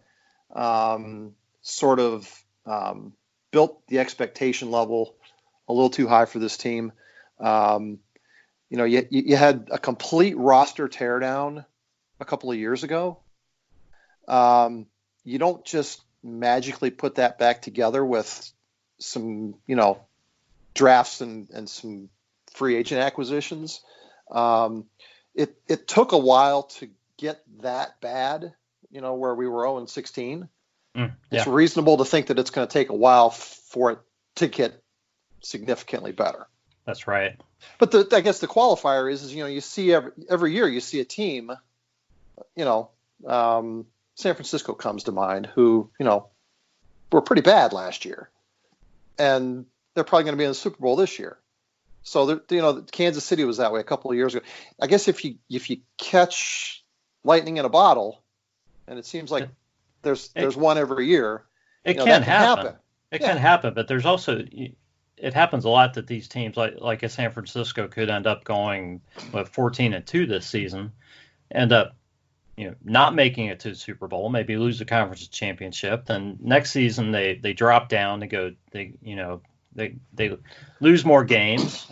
sort of built the expectation level a little too high for this team. You had a complete roster teardown a couple of years ago. You don't just magically put that back together with some, drafts and some free agent acquisitions. It took a while to get that bad, where we were 0-16. It's reasonable to think that it's going to take a while for it to get significantly better. That's right. But I guess the qualifier is you see every year you see a team, San Francisco comes to mind, who, were pretty bad last year, and they're probably going to be in the Super Bowl this year. So Kansas City was that way a couple of years ago. I guess if you catch lightning in a bottle, and it seems like there's one every year, it can happen. It can happen, but there's also, it happens a lot that these teams like a San Francisco could end up going 14-2 this season, end up not making it to the Super Bowl, maybe lose the conference championship. Then next season they drop down to go, they lose more games,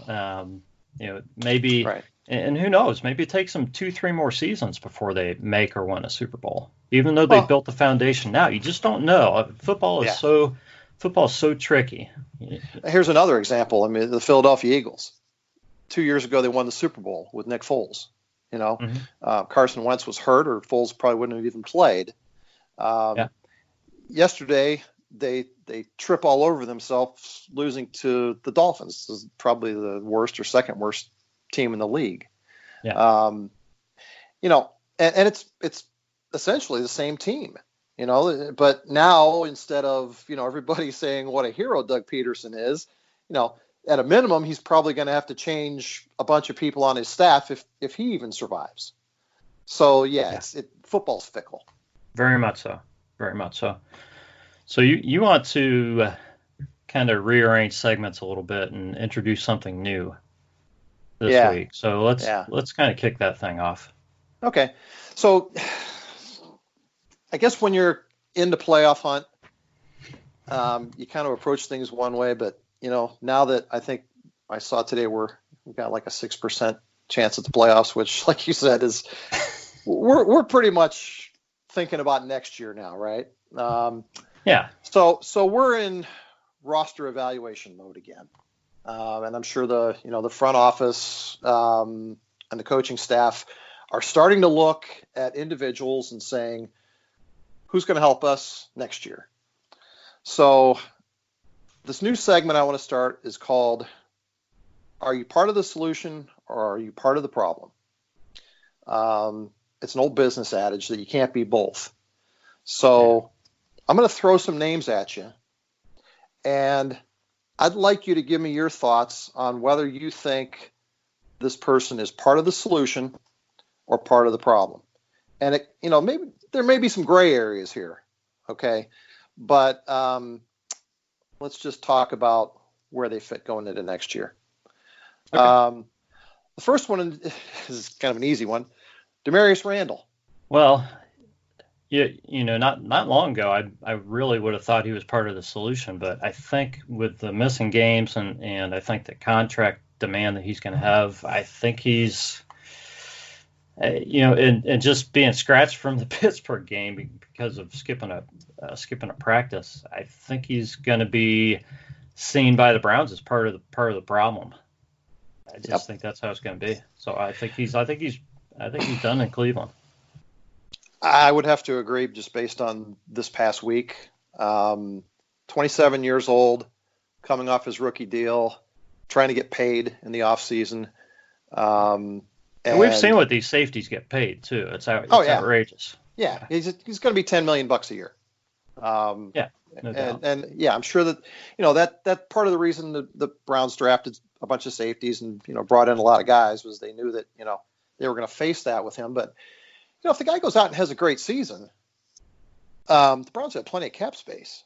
maybe, right. And who knows, maybe it takes them 2-3 more seasons before they make or win a Super Bowl, even though they've built the foundation now. You just don't know. Football is so tricky. Here's another example. I mean, the Philadelphia Eagles, 2 years ago, they won the Super Bowl with Nick Foles. Carson Wentz was hurt, or Foles probably wouldn't have even played. Yesterday, they trip all over themselves losing to the Dolphins. This is probably the worst or second worst team in the league. And it's essentially the same team, but now instead of, everybody saying what a hero Doug Peterson is, at a minimum, he's probably going to have to change a bunch of people on his staff if he even survives. So football's fickle. Very much so. Very much so. So you want to kind of rearrange segments a little bit and introduce something new this week. So let's kind of kick that thing off. Okay. So I guess when you're in the playoff hunt, you kind of approach things one way, but now that I think I saw today we've got like a 6% chance at the playoffs, which, like you said, is we're pretty much thinking about next year now, right? So we're in roster evaluation mode again, and I'm sure the front office and the coaching staff are starting to look at individuals and saying, who's going to help us next year? So this new segment I want to start is called, Are You Part of the Solution or Are You Part of the Problem? it's an old business adage that you can't be both. So I'm going to throw some names at you, and I'd like you to give me your thoughts on whether you think this person is part of the solution or part of the problem. And maybe there may be some gray areas here, okay? But let's just talk about where they fit going into next year. Okay. The first one is kind of an easy one. Demarius Randall. Well, not long ago, I really would have thought he was part of the solution, but I think with the missing games and I think the contract demand that he's going to have, I think he's, and just being scratched from the Pittsburgh game because of skipping a practice, I think he's going to be seen by the Browns as part of the problem. I just think that's how it's going to be. So I think he's done in Cleveland. I would have to agree just based on this past week. 27 years old, coming off his rookie deal, trying to get paid in the offseason. And we've seen what these safeties get paid too. It's outrageous. Yeah, he's going to be $10 million a year. No doubt. And I'm sure that that part of the reason the Browns drafted a bunch of safeties and brought in a lot of guys was they knew that they were going to face that with him. But if the guy goes out and has a great season, the Browns have plenty of cap space.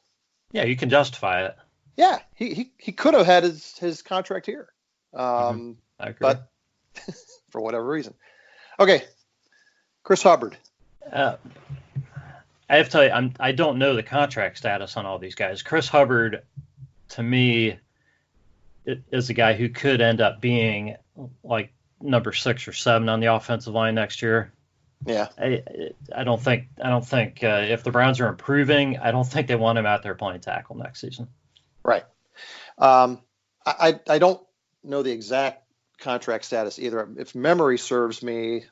Yeah, you can justify it. Yeah, he could have had his contract here. I agree. But for whatever reason. Okay, Chris Hubbard. I have to tell you, I don't know the contract status on all these guys. Chris Hubbard, to me, is a guy who could end up being like number 6 or 7 on the offensive line next year. Yeah. I don't think if the Browns are improving, I don't think they want him out there playing tackle next season. Right. I don't know the exact contract status either. If memory serves me,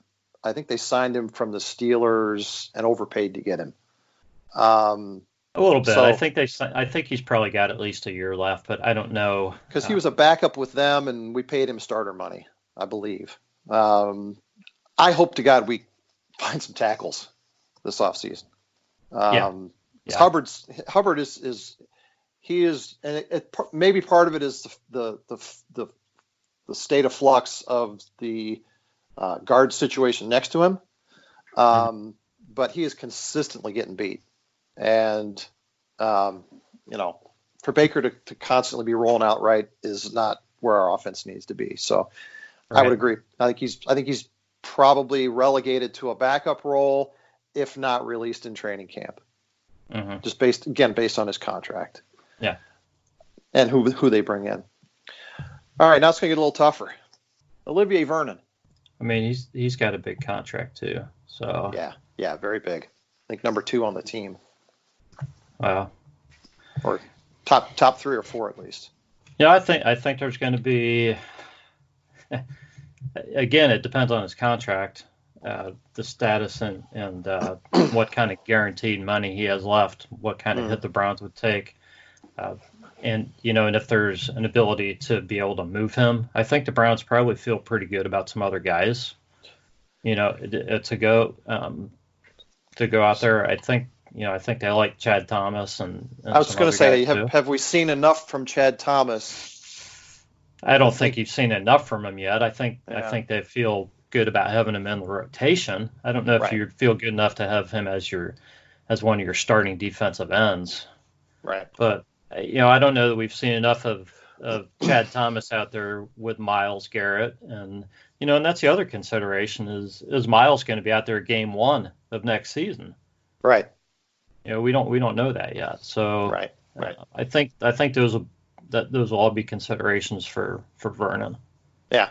I think they signed him from the Steelers and overpaid to get him. A little bit. So, I think he's probably got at least a year left, but I don't know. Because he was a backup with them, and we paid him starter money, I believe. I hope to God we find some tackles this offseason. Hubbard is and maybe part of it is the state of flux of the guard situation next to him. But he is consistently getting beat. And, for Baker to constantly be rolling out right is not where our offense needs to be. So right. I would agree. I think he's probably relegated to a backup role, if not released in training camp. Mm-hmm. Just based on his contract. Yeah. And who they bring in. All right, now it's going to get a little tougher. Olivier Vernon. I mean, he's got a big contract too. So yeah, very big. I think number 2 on the team. Wow. Or top 3 or 4 at least. Yeah, I think there's going to be. Again, it depends on his contract, the status, and what kind of guaranteed money he has left, what kind of hit the Browns would take, and if there's an ability to be able to move him. I think the Browns probably feel pretty good about some other guys, to go out there. I think they like Chad Thomas and I was going to say, have we seen enough from Chad Thomas? I don't think you've seen enough from him yet. I think they feel good about having him in the rotation. I don't know if you feel good enough to have him as one of your starting defensive ends. Right. But I don't know that we've seen enough of Chad Thomas out there with Myles Garrett, and and that's the other consideration is Myles going to be out there game 1 of next season? Right. We don't know that yet. So right. I think those will all be considerations for Vernon. Yeah.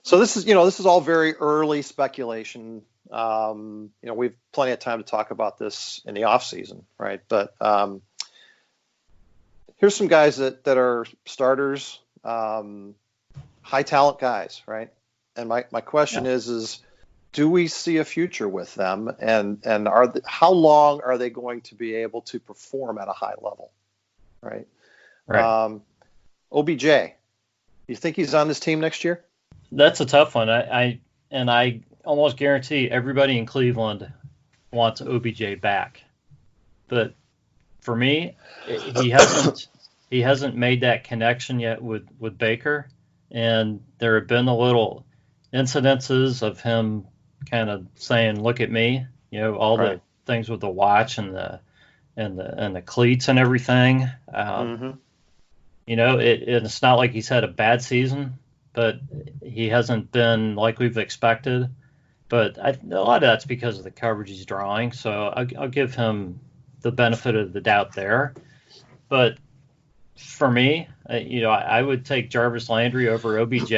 So this is all very early speculation. We've plenty of time to talk about this in the off season, right? But here's some guys that are starters, high talent guys, right? And my question is do we see a future with them? And how long are they going to be able to perform at a high level, right? Right. OBJ, you think he's on this team next year? That's a tough one. I almost guarantee everybody in Cleveland wants OBJ back. But for me, he hasn't made that connection yet with Baker, and there have been a little incidences of him kind of saying, "Look at me," all Right. the things with the watch and the cleats and everything. Mm-hmm. It's not like he's had a bad season, but he hasn't been like we've expected. But a lot of that's because of the coverage he's drawing. So I'll give him the benefit of the doubt there. But for me, I would take Jarvis Landry over OBJ,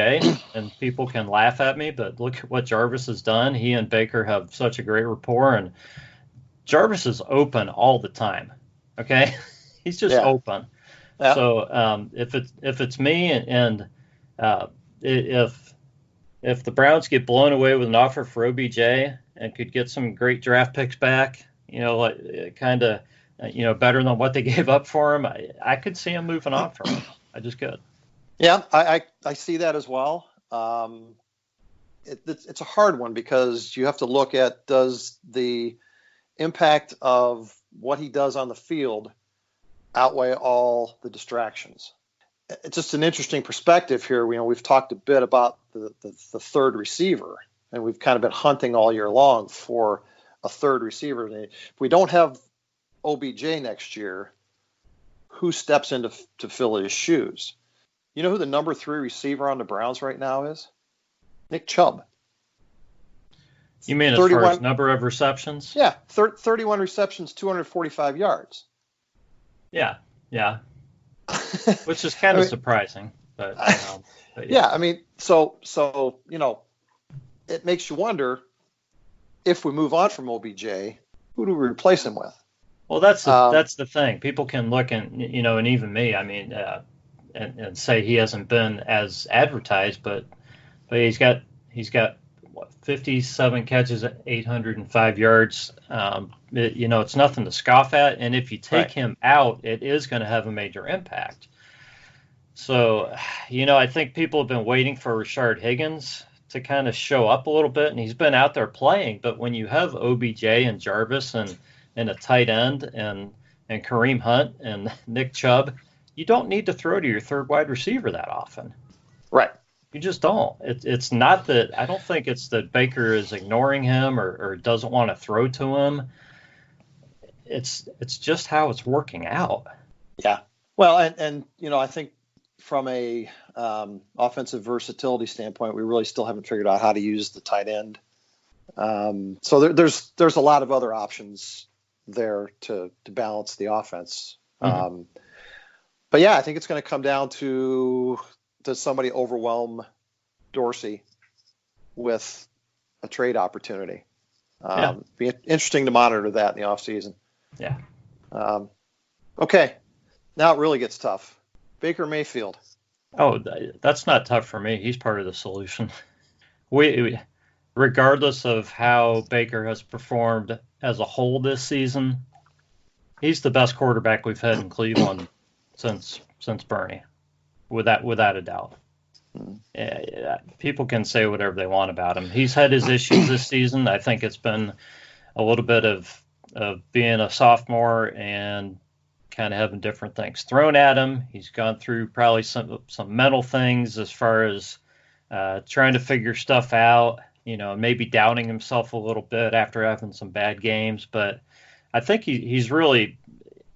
and people can laugh at me, but look at what Jarvis has done. He and Baker have such a great rapport, and Jarvis is open all the time. Okay, he's just open. Yeah. So if it's me and if the Browns get blown away with an offer for OBJ and could get some great draft picks back, kind of better than what they gave up for him, I could see him moving on from him. I just could. Yeah, I see that as well. It's a hard one because you have to look at, does the impact of what he does on the field outweigh all the distractions? It's just an interesting perspective here. We've talked a bit about the third receiver, and we've kind of been hunting all year long for a third receiver. If we don't have OBJ next year, who steps in to fill his shoes? You know who the number 3 receiver on the Browns right now is? Nick Chubb. You mean as far as number of receptions? Yeah, 31 receptions, 245 yards. Yeah. Which is kind of surprising, but yeah. I mean, so it makes you wonder, if we move on from OBJ, who do we replace him with? Well, that's the thing. People can look and and even me, I mean, and say he hasn't been as advertised, but he's got what, 57 catches at 805 yards. It's nothing to scoff at, and if you take him out, it is going to have a major impact. So, I think people have been waiting for Rashard Higgins to kind of show up a little bit, and he's been out there playing. But when you have OBJ and Jarvis and a tight end and Kareem Hunt and Nick Chubb, you don't need to throw to your third wide receiver that often. Right. You just don't. It's not that, I don't think it's that Baker is ignoring him or doesn't want to throw to him. It's just how it's working out. Yeah. Well, and I think from a offensive versatility standpoint, we really still haven't figured out how to use the tight end. So there's a lot of other options there to balance the offense. Mm-hmm. But yeah, I think it's going to come down to, does somebody overwhelm Dorsey with a trade opportunity? Be interesting to monitor that in the offseason. Yeah. Okay. Now it really gets tough. Baker Mayfield. Oh, that's not tough for me. He's part of the solution. We regardless of how Baker has performed as a whole this season, he's the best quarterback we've had in Cleveland since Bernie, without a doubt. People can say whatever they want about him. He's had his issues this season. I think it's been a little bit of being a sophomore and kind of having different things thrown at him. He's gone through probably some mental things as far as trying to figure stuff out, maybe doubting himself a little bit after having some bad games. But I think he's really,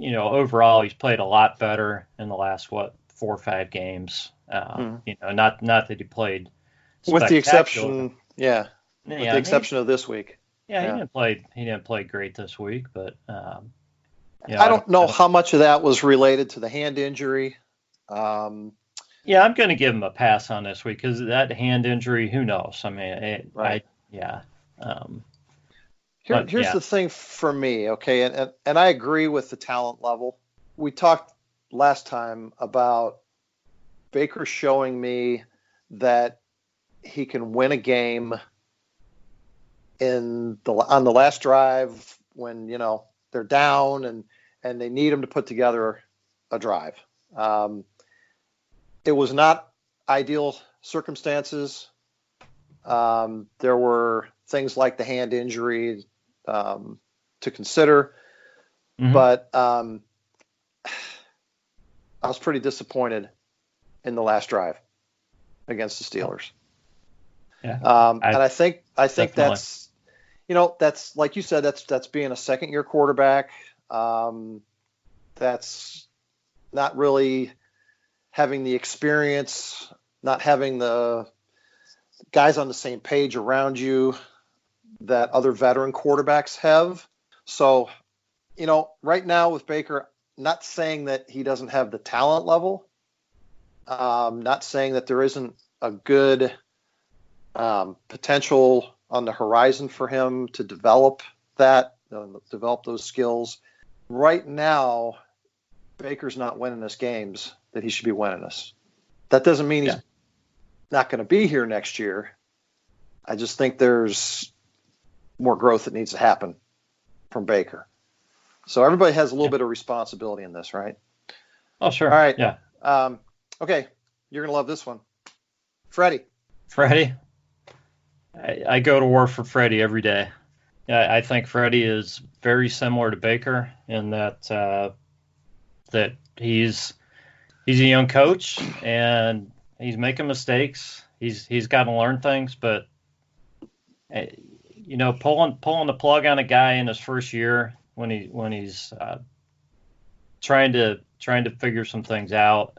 overall, he's played a lot better in the last, 4 or 5 games. Not that he played with the exception, of this week. Yeah, he didn't play great this week, but I don't know how much of that was related to the hand injury. Yeah, I'm going to give him a pass on this week because that hand injury, who knows? I mean, Here's the thing for me, okay, and I agree with the talent level. We talked last time about Baker showing me that he can win a game on the last drive when they're down and they need him to put together a drive. It was not ideal circumstances. There were things like the hand injury to consider. Mhm. But I was pretty disappointed in the last drive against the Steelers. Yeah. And I think Definitely. that's, that's like you said, that's being a second-year quarterback. That's not really having the experience, not having the guys on the same page around you that other veteran quarterbacks have. So, right now with Baker, not saying that he doesn't have the talent level, not saying that there isn't a good potential on the horizon for him to develop develop those skills. Right now, Baker's not winning us games that he should be winning us. That doesn't mean he's not going to be here next year. I just think there's more growth that needs to happen from Baker. So everybody has a little bit of responsibility in this, right? Oh, sure. All right. Yeah. Okay. You're going to love this one. Freddie. I go to war for Freddie every day. Yeah, I think Freddie is very similar to Baker in that he's a young coach and he's making mistakes. He's got to learn things, but pulling the plug on a guy in his first year when he's trying to figure some things out.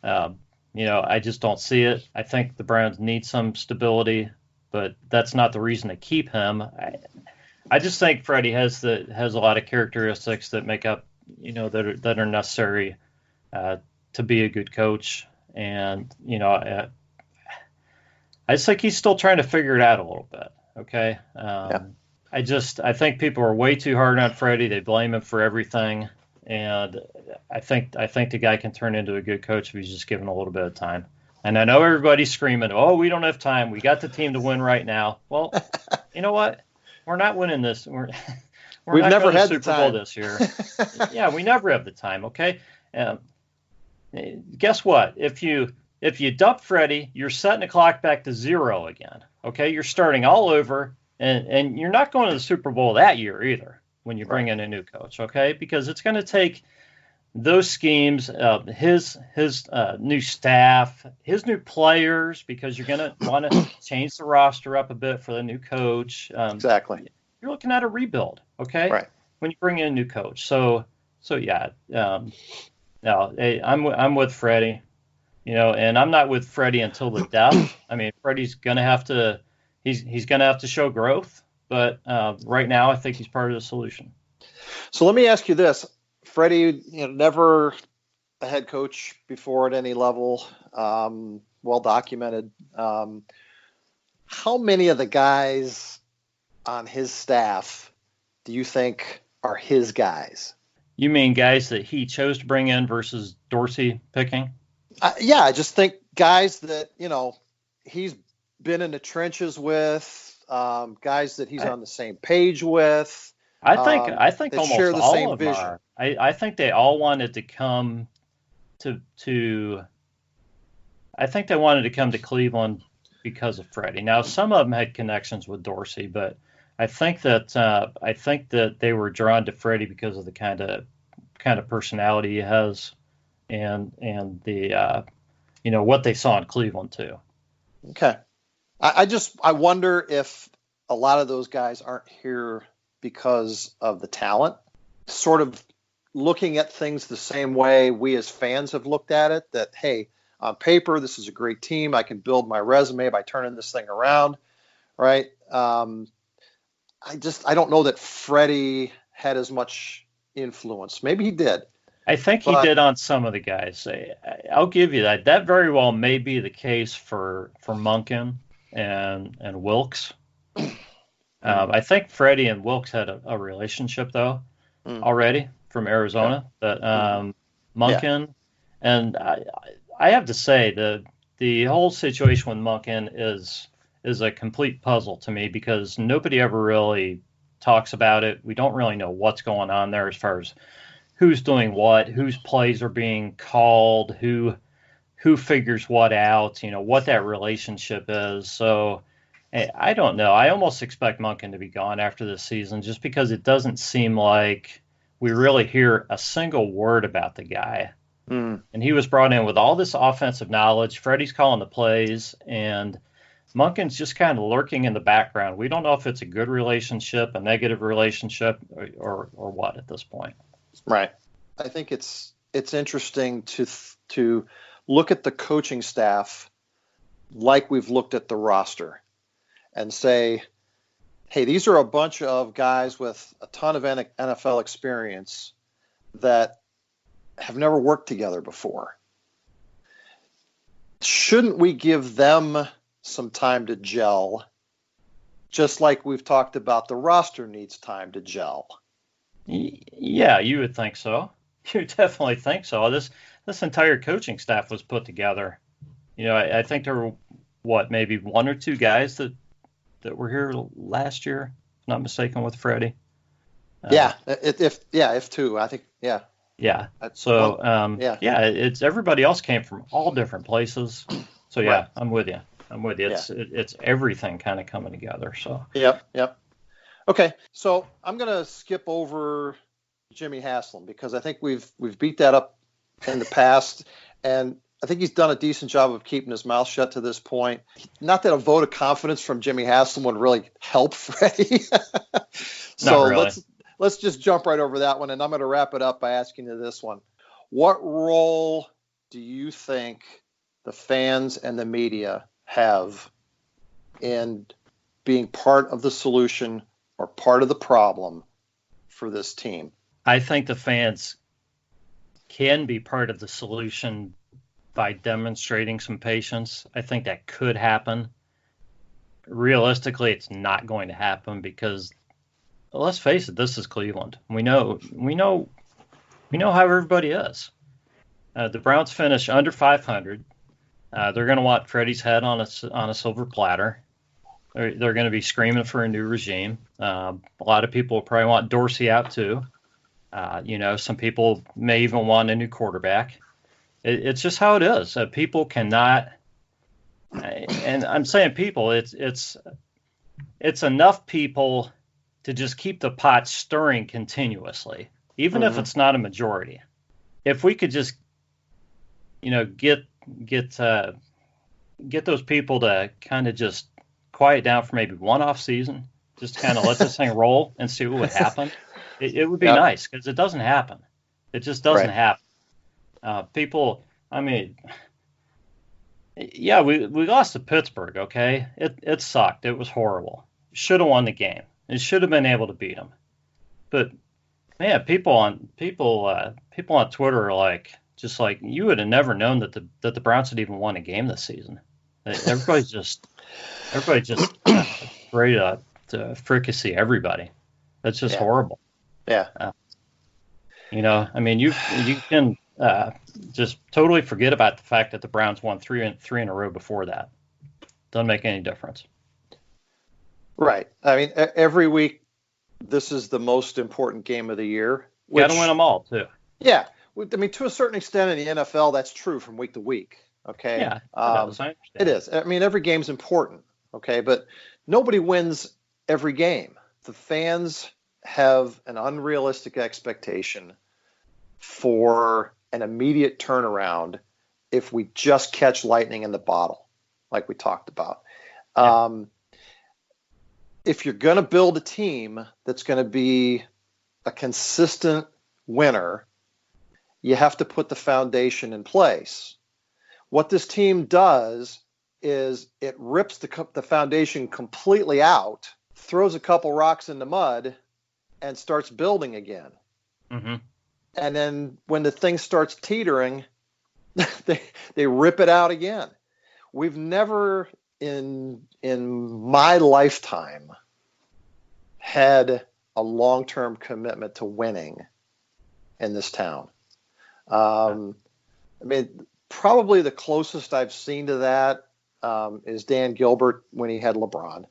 I just don't see it. I think the Browns need some stability, but that's not the reason to keep him. I just think Freddie has a lot of characteristics that make up, that are necessary to be a good coach. And, I just think he's still trying to figure it out a little bit. Okay. I think people are way too hard on Freddie. They blame him for everything. And I think the guy can turn into a good coach if he's just given a little bit of time. And I know everybody's screaming, "Oh, we don't have time. We got the team to win right now." Well, you know what? We're not winning this. We've not never had the the Super time Bowl this year. Yeah, we never have the time. Okay. Guess what? If you dump Freddie, you're setting the clock back to 0 again. Okay, you're starting all over, and you're not going to the Super Bowl that year either when you bring in a new coach. Okay, because it's going to take those schemes, his new staff, his new players, because you're going to want to change the roster up a bit for the new coach. Exactly. You're looking at a rebuild. Okay, right. When you bring in a new coach. So yeah. No, hey, I'm with Freddie, and I'm not with Freddie until the death. I mean, Freddie's gonna have to he's gonna have to show growth, but right now I think he's part of the solution. So let me ask you this: Freddie, never a head coach before at any level, well documented. How many of the guys on his staff do you think are his guys? You mean guys that he chose to bring in versus Dorsey picking? Yeah, I just think guys that, he's been in the trenches with, guys that he's on the same page with. I think that almost share the all same of them vision. are. I think they all wanted to come to I think they wanted to come to Cleveland because of Freddie. Now, some of them had connections with Dorsey, but I think that they were drawn to Freddie because of the kind of personality he has, and the what they saw in Cleveland too. Okay, I wonder if a lot of those guys aren't here because of the talent, sort of looking at things the same way we as fans have looked at it. That hey, on paper this is a great team. I can build my resume by turning this thing around, right? I don't know that Freddie had as much influence. Maybe he did. I think he did on some of the guys. I'll give you that. That very well may be the case for Monken and Wilkes. I think Freddie and Wilkes had a relationship though already from Arizona. But Monken and I have to say the whole situation with Monken is a complete puzzle to me because nobody ever really talks about it. We don't really know what's going on there as far as who's doing what, whose plays are being called, who figures what out, what that relationship is. So I don't know. I almost expect Monken to be gone after this season just because it doesn't seem like we really hear a single word about the guy. Mm. And he was brought in with all this offensive knowledge. Freddie's calling the plays, and Monken's just kind of lurking in the background. We don't know if it's a good relationship, a negative relationship, or what at this point. Right. I think it's interesting to look at the coaching staff like we've looked at the roster and say, hey, these are a bunch of guys with a ton of NFL experience that have never worked together before. Shouldn't we give them some time to gel, just like we've talked about the roster needs time to gel? Yeah, you would think so. You definitely think so. This entire coaching staff was put together. I think there were maybe one or two guys that were here last year, if not mistaken, with Freddie. If two, I think, yeah. Yeah. So, it's everybody else came from all different places. So yeah, right. I'm with you. It's everything kind of coming together. So. Yep. Okay, so I'm going to skip over Jimmy Haslam because I think we've beat that up in the past, and I think he's done a decent job of keeping his mouth shut to this point. Not that a vote of confidence from Jimmy Haslam would really help Freddie. So really. Let's just jump right over that one, and I'm going to wrap it up by asking you this one. What role do you think the fans and the media have in being part of the solution or part of the problem for this team? I think the fans can be part of the solution by demonstrating some patience. I think that could happen. Realistically, it's not going to happen because, let's face it, this is Cleveland. We know how everybody is. The Browns finish under 500. They're going to want Freddie's head on a silver platter. They're going to be screaming for a new regime. A lot of people probably want Dorsey out too. Some people may even want a new quarterback. It's just how it is. People cannot, and I'm saying people. It's enough people to just keep the pot stirring continuously, even if it's not a majority. If we could just, get those people to kind of just quiet down for maybe one off season, just kind of let this thing roll and see what would happen. It would be nice because it doesn't happen. It just doesn't happen. People, we lost to Pittsburgh. Okay, it sucked. It was horrible. Should have won the game. It should have been able to beat them. But man, people on Twitter are just like you would have never known that the Browns had even won a game this season. Everybody's just ready to fricassee everybody. That's just horrible. Yeah. You can just totally forget about the fact that the Browns won three in a row before that. Doesn't make any difference. Right. Every week, this is the most important game of the year. Got to win them all, too. Yeah. To a certain extent in the NFL, that's true from week to week. Okay. Yeah. It is. Every game's important. Okay. But nobody wins every game. The fans have an unrealistic expectation for an immediate turnaround if we just catch lightning in the bottle, like we talked about. Yeah. If you're going to build a team that's going to be a consistent winner, you have to put the foundation in place. What this team does is it rips the foundation completely out, throws a couple rocks in the mud, and starts building again. Mm-hmm. And then when the thing starts teetering, they rip it out again. We've never in my lifetime had a long-term commitment to winning in this town. Probably the closest I've seen to that is Dan Gilbert when he had LeBron.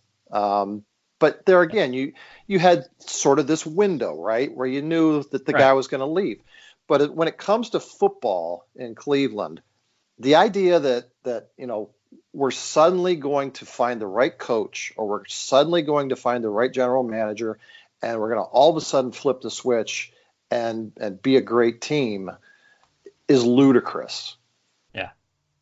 But there again, you had sort of this window, right, where you knew that the guy was going to leave. But when it comes to football in Cleveland, the idea that we're suddenly going to find the right coach, or we're suddenly going to find the right general manager, and we're going to all of a sudden flip the switch and be a great team is ludicrous. Yeah,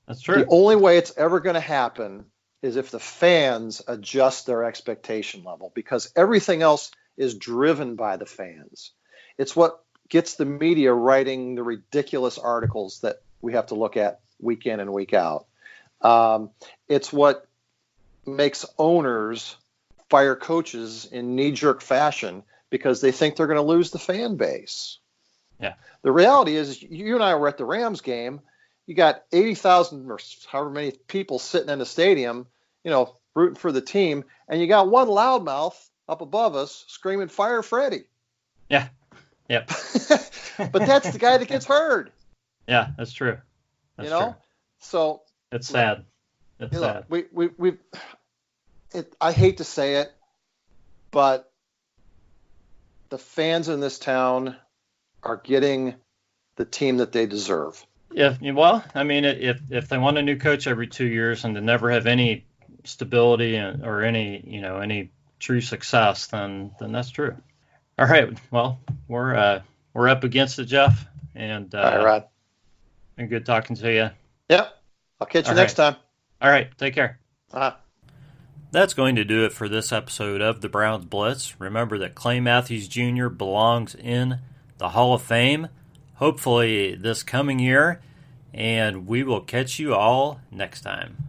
that's true. The only way it's ever going to happen is if the fans adjust their expectation level, because everything else is driven by the fans. It's what gets the media writing the ridiculous articles that we have to look at week in and week out. It's what makes owners fire coaches in knee-jerk fashion because they think they're going to lose the fan base. Yeah. The reality is, you and I were at the Rams game. You got 80,000 or however many people sitting in the stadium, rooting for the team, and you got one loudmouth up above us screaming, "Fire Freddie." Yeah. Yep. But that's the guy that gets heard. Yeah, that's true. That's true. So it's sad. It's sad. I hate to say it, but the fans in this town are getting the team that they deserve. Yeah, well, I mean, if they want a new coach every 2 years and to never have any stability or any true success, then that's true. All right, well, we're up against it, Jeff, and all right, Rod. Been good talking to you. Yep, I'll catch you next time. All right, take care. Uh-huh. That's going to do it for this episode of the Browns Blitz. Remember that Clay Matthews Jr. belongs in the Hall of Fame, hopefully this coming year, and we will catch you all next time.